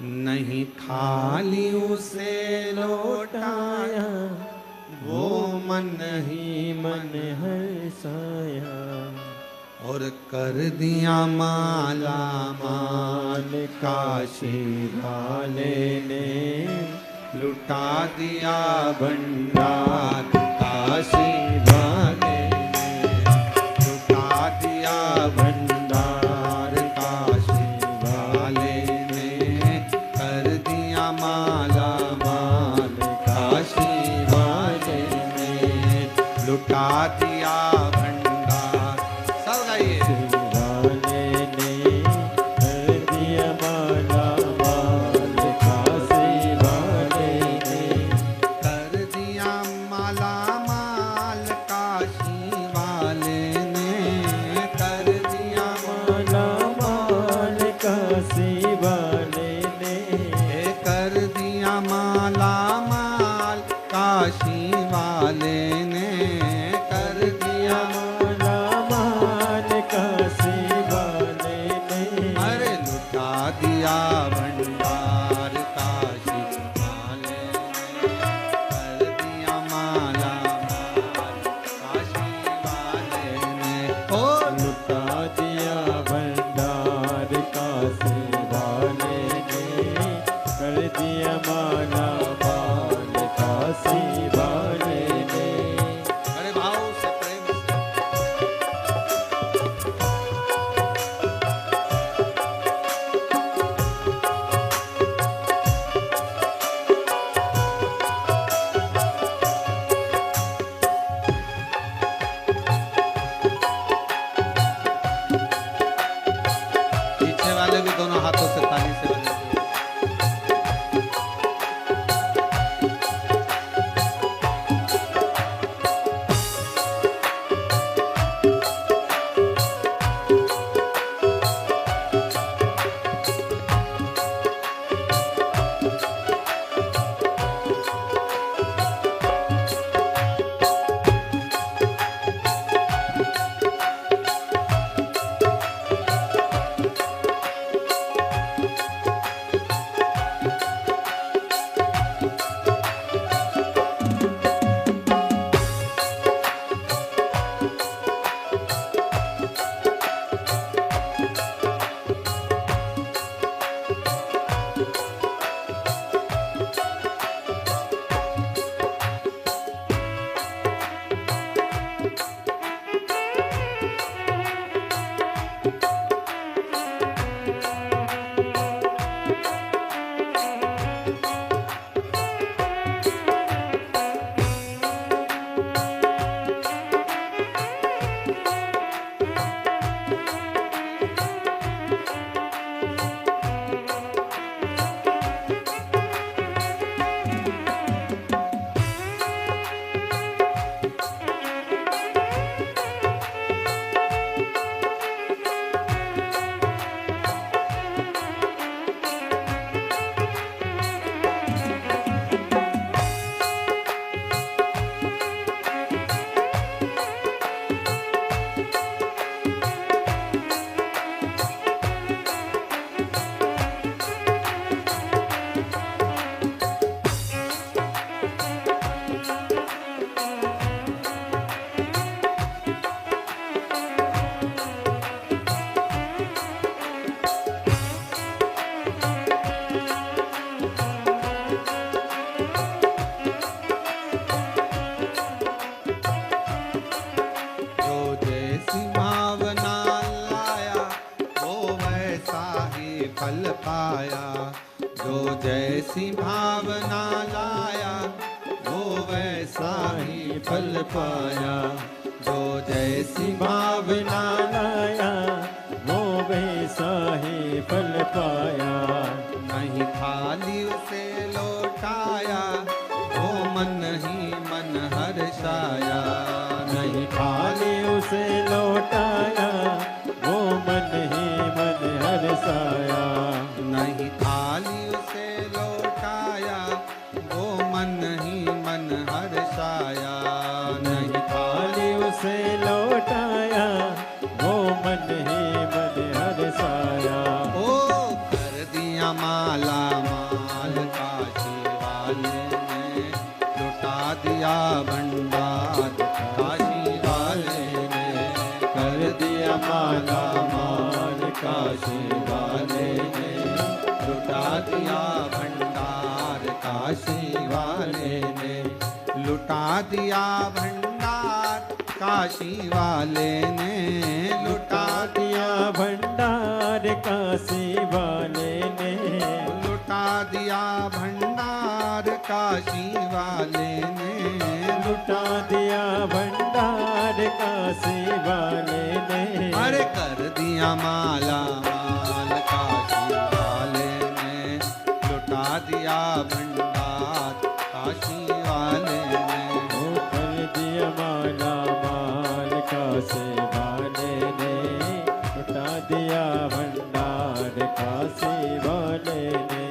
नहीं खाली उसे लौटाया, वो मन ही मन हर्षाया, और कर दिया माला माल काशी वाले ने, लुटा दिया भंडार काशी वाले ने, लुटा दिया भंडार काशी वाले ने, कर दिया माला माल काशी वाले ने, लुटा दिया भंडार। सब गाइए, वाले ने कर दिया माला माल काशी वाले ने, कर दिया माला माल काशी वाले ने, कर दिया माला माल काशी वाले ने, कर दिया माला माल काशी वाले ने, कर दिया माला माल काशी वाले ने, अरे लुटा दिया भंडार काशी वाले ने, कर दिया माला माल काशी वाले ने, ओ लुटा दिया भंडार काशी वाले ने, कर दिया माला माल काशी वाले ने। बड़े भाव से प्रेम से पीछे वाले भी दोनों हाथों से ताली से बजाते हैं। पाया। जो जैसी भावना लाया वो वैसा ही फल पाया। जो जैसी भावना लाया वो वैसा ही फल पाया। नहीं थाली उसे लौटाया वो मन ही मन हर्षाया। नहीं थाली उसे लौटाया वो मन ही मन हर्षाया। नहीं थाली उसे लौटाया वो मन ही मन हर्षाया। नहीं थाली उसे लौटाया वो मन ही मन हर्षाया। ओ कर दिया माला माल काशी वाले ने, लुटा दिया भंडार काशी वाले ने। कर दिया माला माल काशी वाले ने, लुटा दिया भंडार काशी वाले ने। लुटा दिया भंडार काशी वाले ने। लुटा दिया भंडार काशी वाले ने। लुटा दिया भंडार काशी वाले ने। लुटा दिया भंडार काशी वाले ने। अरे कर दिया माला माल काशी वाले ने। लुटा दिया भंडार काशी वाले ने। ओ कर दिया माला माल काशी वाले ने। लुटा दिया भंडार काशी वाले ने।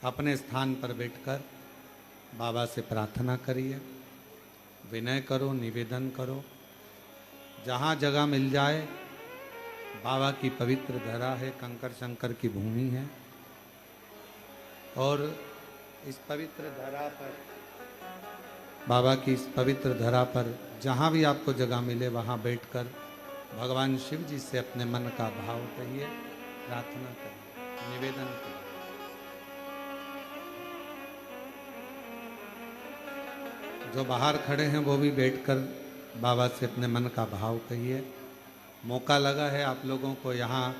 अपने स्थान पर बैठकर बाबा से प्रार्थना करिए। विनय करो, निवेदन करो, जहाँ जगह मिल जाए। बाबा की पवित्र धरा है, कंकर शंकर की भूमि है, और इस पवित्र धरा पर, बाबा की इस पवित्र धरा पर जहाँ भी आपको जगह मिले वहाँ बैठकर भगवान शिव जी से अपने मन का भाव कहिए, प्रार्थना करिए, निवेदन करिए। जो बाहर खड़े हैं वो भी बैठकर बाबा से अपने मन का भाव कहिए। मौका लगा है आप लोगों को यहाँ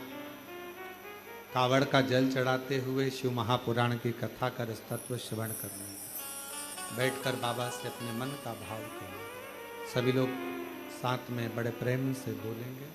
कावड़ का जल चढ़ाते हुए शिव महापुराण की कथा का तत्व श्रवण करना है। बैठकर बाबा से अपने मन का भाव कहिए। सभी लोग साथ में बड़े प्रेम से बोलेंगे।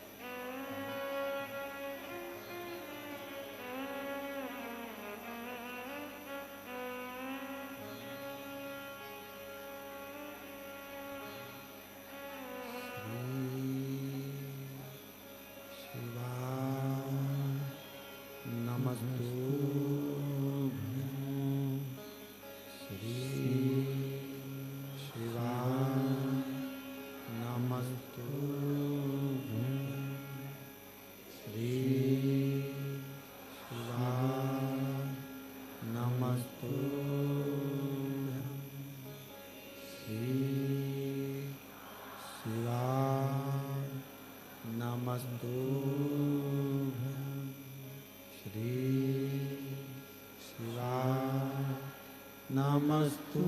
नमस्तु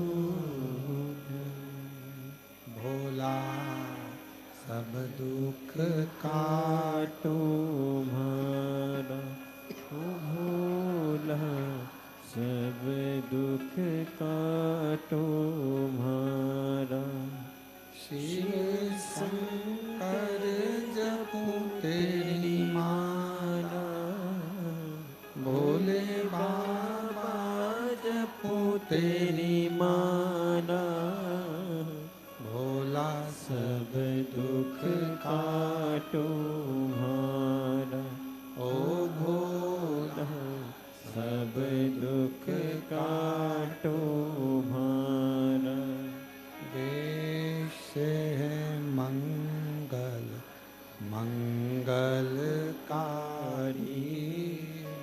भोला सब दुख काटो तुम्हारा भोला सब दुख काटो तुम्हारा। शिव शंकर जपो तेरी माला, भोले बाबा जपो तेरी माला, भोला सब दुख काटो तुम्हारा। ओ भोला सब दुख काटो तुम्हारा। वेश है मंगल मंगलकारी,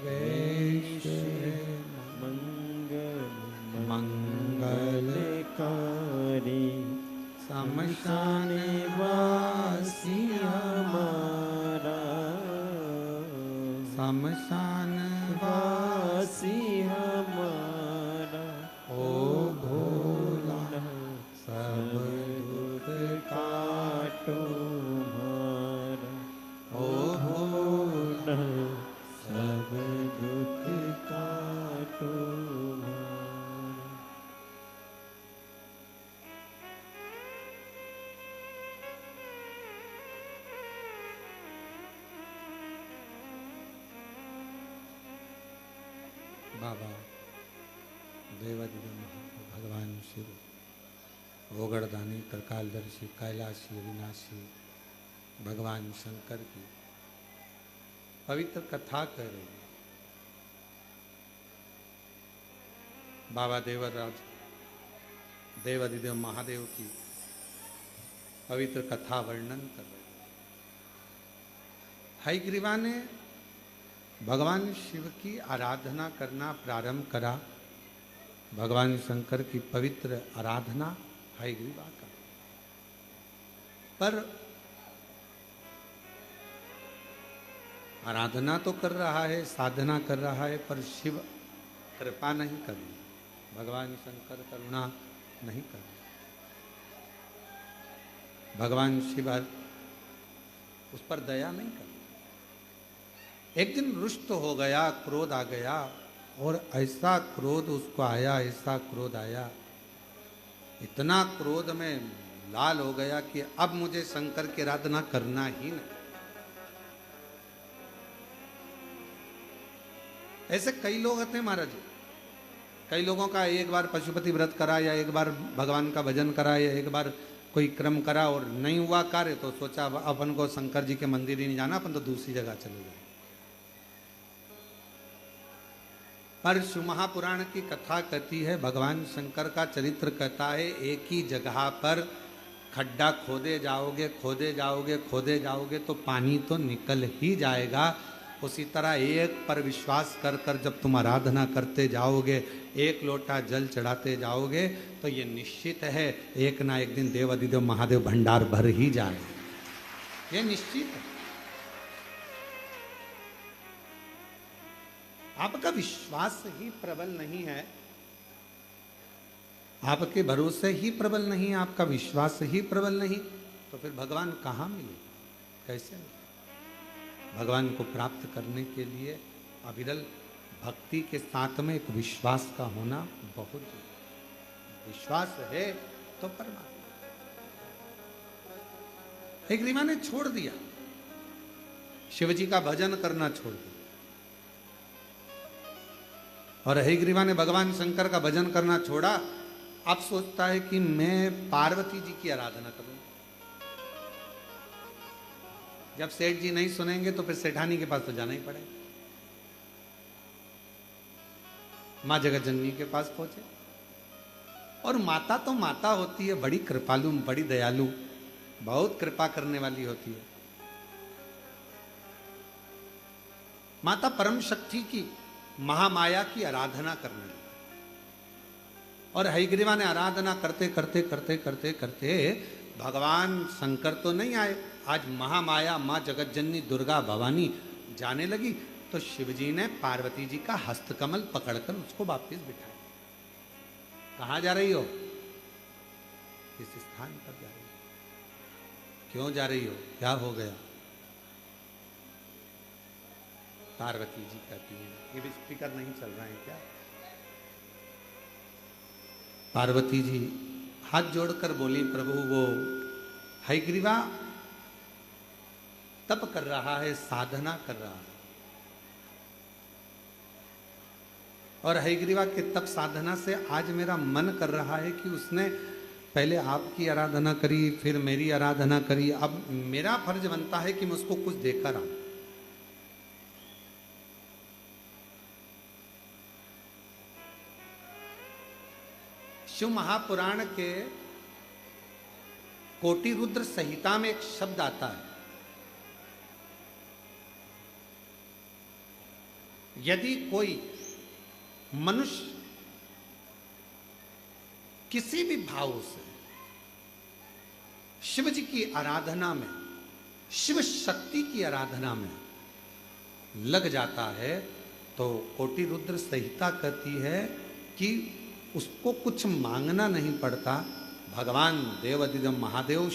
वेश है मंगलकारी। शमशान वासी हमारा शमशान वासी हमारा। ओ भोला सब दुख काटो तुम्हारा। ओ भोला सब दुख काटो तुम्हारा। बाबा देवादिदेव भगवान शिव, वोगड़दानी, त्रिकालदर्शी, कैलाशी, अविनाशी भगवान शंकर की पवित्र कथा कर रही है। बाबा देवराज देवादिदेव महादेव की पवित्र कथा वर्णन कर रहे हैं। हयग्रीवा ने भगवान शिव की आराधना करना प्रारंभ करा। भगवान शंकर की पवित्र आराधना हयग्रीवा का, पर आराधना तो कर रहा है, साधना कर रहा है, पर शिव कृपा नहीं कर रही, भगवान शंकर करुणा नहीं कर रहे। भगवान शिव उस पर दया नहीं कर रहे। एक दिन रुष्ट हो गया, क्रोध आ गया, और ऐसा क्रोध उसको आया, ऐसा क्रोध आया, इतना क्रोध में लाल हो गया कि अब मुझे शंकर की आराधना करना ही नहीं। ऐसे कई लोग होते हैं महाराज जी। कई लोगों का एक बार पशुपति व्रत करा, या एक बार भगवान का भजन करा, या एक बार कोई क्रम करा और नहीं हुआ कार्य, तो सोचा अपन को शंकर जी के मंदिर ही नहीं जाना, अपन तो दूसरी जगह चले जाए। पर शिव महापुराण की कथा कहती है, भगवान शंकर का चरित्र कहता है, एक ही जगह पर खड्डा खोदे जाओगे खोदे जाओगे खोदे जाओगे तो पानी तो निकल ही जाएगा। उसी तरह एक पर विश्वास कर कर जब तुम आराधना करते जाओगे, एक लोटा जल चढ़ाते जाओगे, तो ये निश्चित है एक ना एक दिन देव अधिदेव महादेव भंडार भर ही जाए, ये निश्चित है। आपका विश्वास ही प्रबल नहीं है, आपके भरोसे ही प्रबल नहीं, आपका विश्वास ही प्रबल नहीं, तो फिर भगवान कहाँ मिले, कैसे मिले? भगवान को प्राप्त करने के लिए अविरल भक्ति के साथ में एक विश्वास का होना बहुत जरूरी। विश्वास है तो परमात्मा। हयग्रीवा ने छोड़ दिया, शिवजी का भजन करना छोड़ दिया, और हयग्रीवा ने भगवान शंकर का भजन करना छोड़ा। अब सोचता है कि मैं पार्वती जी की आराधना करूं। जब सेठ जी नहीं सुनेंगे तो फिर सेठानी के पास तो जाना ही पड़ेगा। मां जगतजननी के पास पहुंचे, और माता तो माता होती है, बड़ी कृपालु, बड़ी दयालु, बहुत कृपा करने वाली होती है। माता परम शक्ति की, महामाया की आराधना करने लगी, और हयग्रीवा ने आराधना करते करते करते करते करते भगवान शंकर तो नहीं आए, आज महामाया माँ जगतजननी दुर्गा भवानी जाने लगी, तो शिवजी ने पार्वती जी का हस्तकमल पकड़कर उसको वापस बिठाया। कहाँ जा रही हो? इस स्थान पर जा रही हो। क्यों जा रही हो? क्या हो गया? पार्वती जी कहती है, ये भी स्पीकर नहीं चल रहा है क्या? पार्वती जी हाथ जोड़कर बोली, प्रभु वो हयग्रीवा तप कर रहा है, साधना कर रहा है, और हयग्रीवा के तप साधना से आज मेरा मन कर रहा है कि उसने पहले आपकी आराधना करी, फिर मेरी आराधना करी, अब मेरा फर्ज बनता है कि मैं उसको कुछ देकर आऊं। शिव महापुराण के कोटि रुद्र संहिता में एक शब्द आता है, यदि कोई मनुष्य किसी भी भाव से शिव जी की आराधना में, शिव शक्ति की आराधना में लग जाता है, तो कोटि रुद्र संहिता कहती है कि उसको कुछ मांगना नहीं पड़ता, भगवान देवाधिदेव महादेव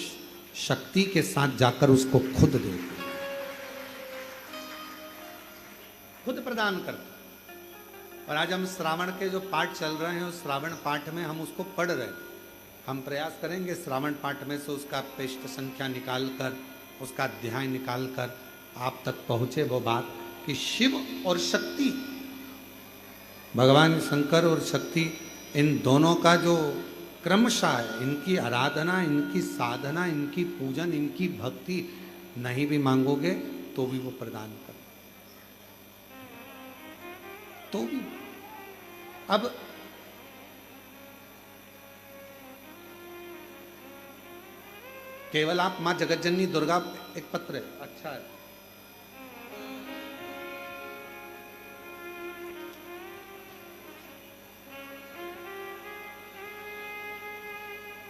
शक्ति के साथ जाकर उसको खुद देते, खुद प्रदान करते। और आज हम श्रावण के जो पाठ चल रहे हैं, उस श्रावण पाठ में हम उसको पढ़ रहे हैं। हम प्रयास करेंगे श्रावण पाठ में से उसका पृष्ठ संख्या निकालकर, उसका अध्याय निकालकर आप तक पहुंचे वो बात कि शिव और शक्ति, भगवान शंकर और शक्ति, इन दोनों का जो क्रमशः है, इनकी आराधना, इनकी साधना, इनकी पूजन, इनकी भक्ति नहीं भी मांगोगे तो भी वो प्रदान कर, तो भी। अब केवल आप मां जगतजननी दुर्गा, एक पत्र है, अच्छा है,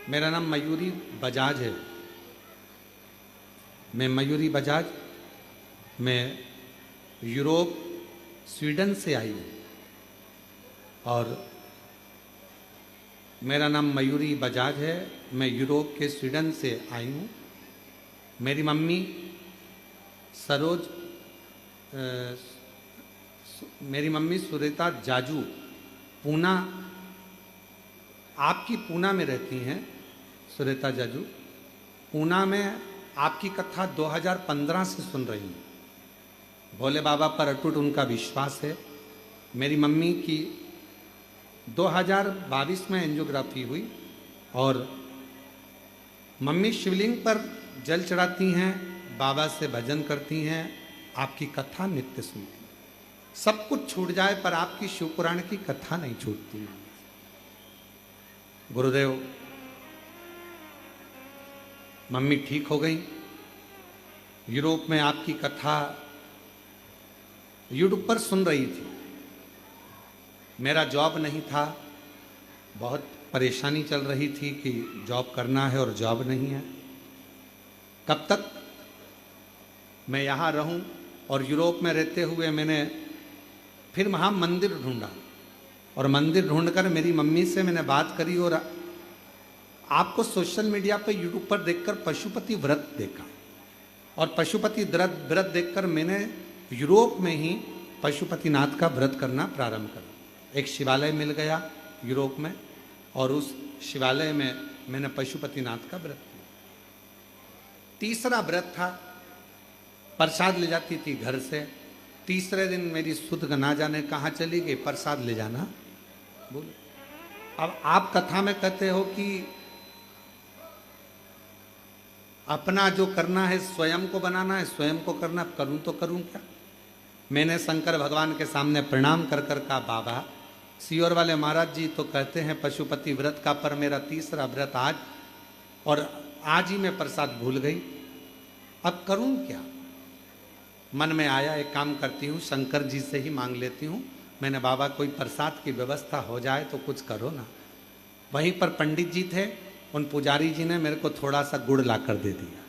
मेरा नाम मयूरी बजाज है, मैं मयूरी बजाज, मैं यूरोप स्वीडन से आई हूँ, और मेरा नाम मयूरी बजाज है, मैं यूरोप के स्वीडन से आई हूँ। मेरी मम्मी सरोज, मेरी मम्मी सुरेता जाजू पूना, आपकी पूना में रहती हैं, सुरेता जाजू पूना में आपकी कथा 2015 से सुन रही हूँ। भोले बाबा पर अटूट उनका विश्वास है। मेरी मम्मी की 2022 में एंजियोग्राफी हुई, और मम्मी शिवलिंग पर जल चढ़ाती हैं, बाबा से भजन करती हैं, आपकी कथा नित्य सुनती हैं। सब कुछ छूट जाए पर आपकी शिवपुराण की कथा नहीं छूटती। गुरुदेव मम्मी ठीक हो गई। यूरोप में आपकी कथा यूट्यूब पर सुन रही थी। मेरा जॉब नहीं था, बहुत परेशानी चल रही थी कि जॉब करना है और जॉब नहीं है, कब तक मैं यहाँ रहूं। और यूरोप में रहते हुए मैंने फिर वहाँ मंदिर ढूंढा और मंदिर ढूंढकर मेरी मम्मी से मैंने बात करी और आपको सोशल मीडिया पर यूट्यूब पर देखकर पशुपति व्रत देखा और पशुपति व्रत देखकर मैंने यूरोप में ही पशुपतिनाथ का व्रत करना प्रारंभ करा। एक शिवालय मिल गया यूरोप में और उस शिवालय में मैंने पशुपतिनाथ का व्रत किया। तीसरा व्रत था, प्रसाद ले जाती थी घर से। तीसरे दिन मेरी सुध ना जाने कहाँ चली गई, प्रसाद ले जाना बोले। अब आप कथा में कहते हो कि अपना जो करना है स्वयं को बनाना है, स्वयं को करना, करूं तो करूं क्या। मैंने शंकर भगवान के सामने प्रणाम कर कर कहा, बाबा सियोर वाले महाराज जी तो कहते हैं पशुपति व्रत का, पर मेरा तीसरा व्रत आज और आज ही मैं प्रसाद भूल गई, अब करूं क्या। मन में आया एक काम करती हूँ, शंकर जी से ही मांग लेती हूँ। मैंने बाबा कोई प्रसाद की व्यवस्था हो जाए तो कुछ करो ना। वहीं पर पंडित जी थे, उन पुजारी जी ने मेरे को थोड़ा सा गुड़ ला कर दे दिया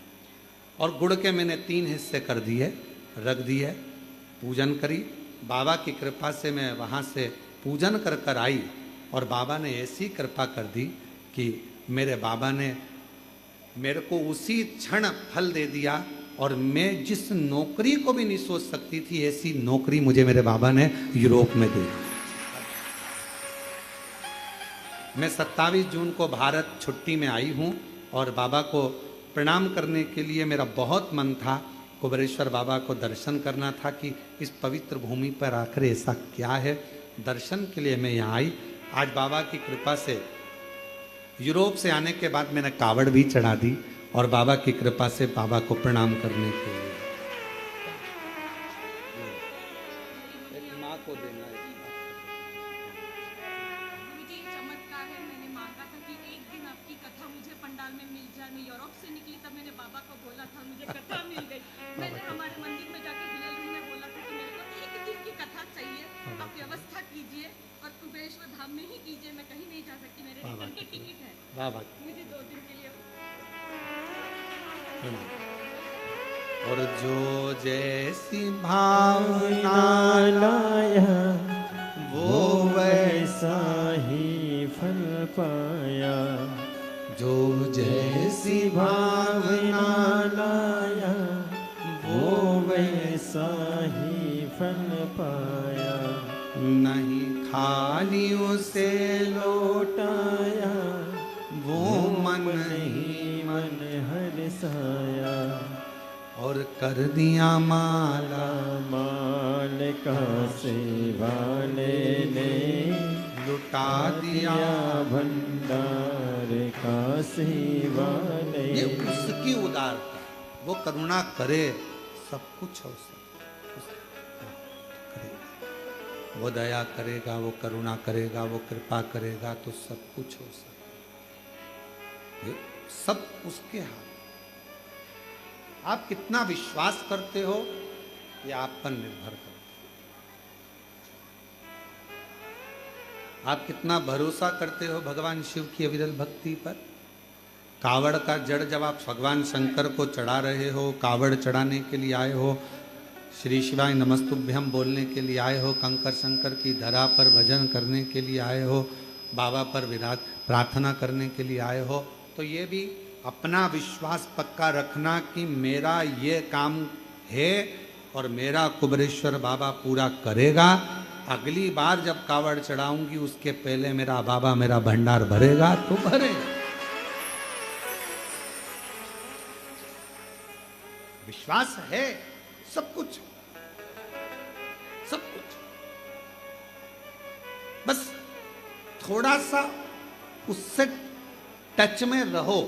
और गुड़ के मैंने 3 हिस्से कर दिए, रख दिए, पूजन करी। बाबा की कृपा से मैं वहाँ से पूजन कर कर आई और बाबा ने ऐसी कृपा कर दी कि मेरे बाबा ने मेरे को उसी क्षण फल दे दिया और मैं जिस नौकरी को भी नहीं सोच सकती थी ऐसी नौकरी मुझे मेरे बाबा ने यूरोप में दे दी। मैं 27 जून को भारत छुट्टी में आई हूँ और बाबा को प्रणाम करने के लिए मेरा बहुत मन था। कुबेरेश्वर बाबा को दर्शन करना था कि इस पवित्र भूमि पर आकर ऐसा क्या है, दर्शन के लिए मैं यहाँ आई। आज बाबा की कृपा से यूरोप से आने के बाद मैंने कावड़ भी चढ़ा दी और बाबा की कृपा से बाबा को प्रणाम करने के लिए एक माँ को देना है। मुझे एक चमत्कार है, मैंने मांगा था कि एक दिन आपकी कथा मुझे पंडाल में मिल जाए। मैं यूरोप से निकली तब मैंने बाबा को बोला था, मुझे कथा मिल गई। मैंने हमारे मंदिर में जाकर हिलेलू में बोला था कि मेरे को एक दिन की कथा चाहिए, आप व्यवस्था कीजिए और कुबेरेश्वर धाम में ही कीजिए, मैं कहीं नहीं जा सकती, मेरे रिटर्न की टिकट है मुझे 2 दिन के लिए। और जो जैसी भावना लाया वो वैसा ही फल पाया, जो जैसी भावना लाया वो वैसा ही फल पाया, नहीं खाली उसे लौटाया वो मन ही मन हरसाया, और कर दिया माला माल का सेवा लेने लुटा दिया भंडार का सेवा ले। ये उसकी उदारता, वो करुणा करे सब कुछ हो करेगा, वो दया करेगा, वो करुणा करेगा, वो कृपा करेगा तो सब कुछ हो सकता, सब उसके हाथ। आप कितना विश्वास करते हो ये आप पर निर्भर करता है। आप कितना भरोसा करते हो भगवान शिव की अविरल भक्ति पर। कावड़ का जड़ जब आप भगवान शंकर को चढ़ा रहे हो, कावड़ चढ़ाने के लिए आए हो, श्री शिवाय नमस्तुभ्यम बोलने के लिए आए हो, कंकर शंकर की धरा पर भजन करने के लिए आए हो, बाबा पर विराज प्रार्थना करने के लिए आए हो, तो ये भी अपना विश्वास पक्का रखना कि मेरा ये काम है और मेरा कुबेरेश्वर बाबा पूरा करेगा। अगली बार जब कावड़ चढ़ाऊंगी उसके पहले मेरा बाबा मेरा भंडार भरेगा तो भरेगा। विश्वास है, सब कुछ सब कुछ, बस थोड़ा सा उससे टच में रहो।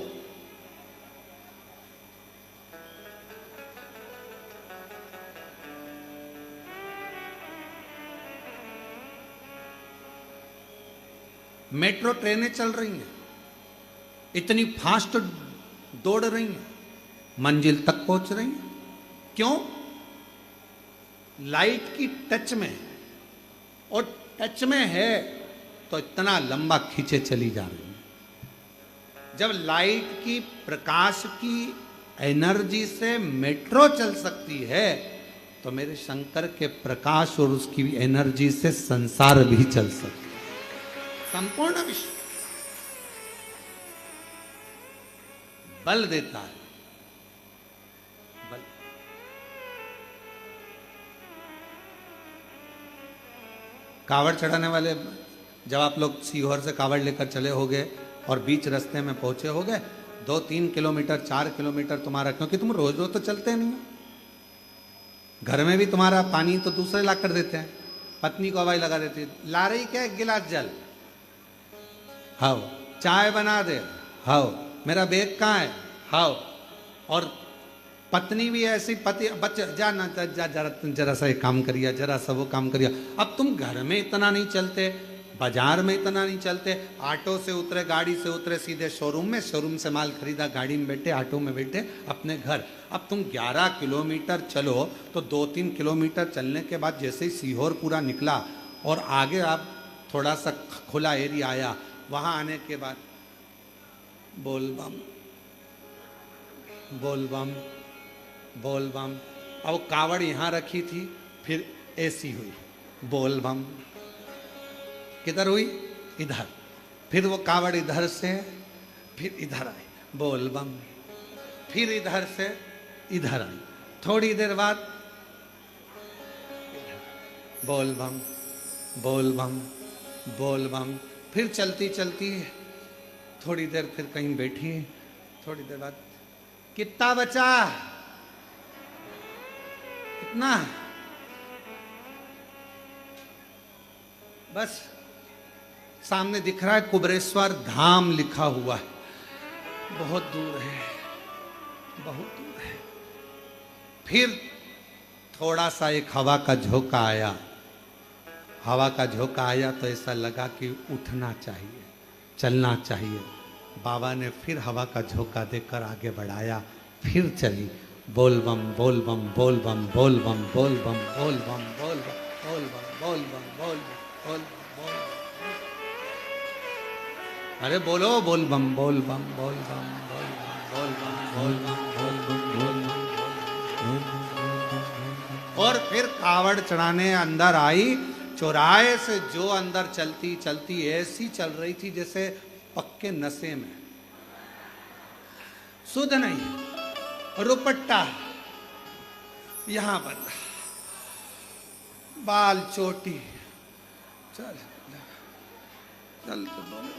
मेट्रो ट्रेनें चल रही हैं, इतनी फास्ट दौड़ रही हैं, मंजिल तक पहुंच रही हैं। क्यों? लाइट की टच में है, और टच में है तो इतना लंबा खींचे चली जा रही है। जब लाइट की प्रकाश की एनर्जी से मेट्रो चल सकती है, तो मेरे शंकर के प्रकाश और उसकी एनर्जी से संसार भी चल सकता है। संपूर्ण विश्व बल देता है, बल। कावड़ चढ़ाने वाले, जब आप लोग सीहोर से कावड़ लेकर चले होगे और बीच रास्ते में पहुंचे होगे, 2-3 किलोमीटर 4 किलोमीटर तुम्हारा, क्योंकि तुम रोज रोज तो चलते नहीं हो, घर में भी तुम्हारा पानी तो दूसरे ला कर देते हैं, पत्नी को हवाई लगा देती है, ला रही क्या 1 गिलास जल, हाओ चाय बना दे, हाओ मेरा बैग कहाँ है, हाओ। और पत्नी भी ऐसी, पति बच्चे जा ना जा, जरा सा ये काम करिए, जरा सा वो काम करिए। अब तुम घर में इतना नहीं चलते, बाजार में इतना नहीं चलते, ऑटो से उतरे, गाड़ी से उतरे, सीधे शोरूम में, शोरूम से माल खरीदा, गाड़ी में बैठे, ऑटो में बैठे अपने घर। अब तुम 11 किलोमीटर चलो तो 2-3 किलोमीटर चलने के बाद जैसे ही सीहोर पूरा निकला और आगे आप थोड़ा सा खुला एरिया आया, वहाँ आने के बाद बोल बम बोल बम बोल बम। अब कावड़ यहाँ रखी थी, फिर ऐसी हुई, बोल बम। किधर हुई? इधर। फिर वो कावड़ इधर से फिर इधर आई, बोल बम। फिर इधर से इधर आई, थोड़ी देर बाद बोल बम बोल बम बोल बम। फिर चलती चलती थोड़ी देर फिर कहीं बैठी, थोड़ी देर बाद कितना बचा, कितना, बस सामने दिख रहा है कुबरेश्वर धाम लिखा हुआ है, बहुत दूर है, बहुत दूर है। फिर थोड़ा सा एक हवा का झोंका आया, हवा का झोंका आया तो ऐसा लगा कि उठना चाहिए, चलना चाहिए। बाबा ने फिर हवा का झोंका देकर आगे बढ़ाया, फिर चली, बोल बम बोल बम बोल बम बोल बम बोल बम बोल बम बोल बम बोल बम बोल बम बोल बम बोल बम। अरे बोलो, बोल बम बोल बम बोल बम बोल बम बोल बम बोल बम बोल बम बोल बम। और फिर कावड़ चढ़ाने अंदर आई, चौराहे से जो अंदर चलती चलती ऐसी चल रही थी जैसे पक्के नशे में, सुध नहीं, रुपट्टा यहां बंधा, बाल चोटी, चल चल तो बोलो।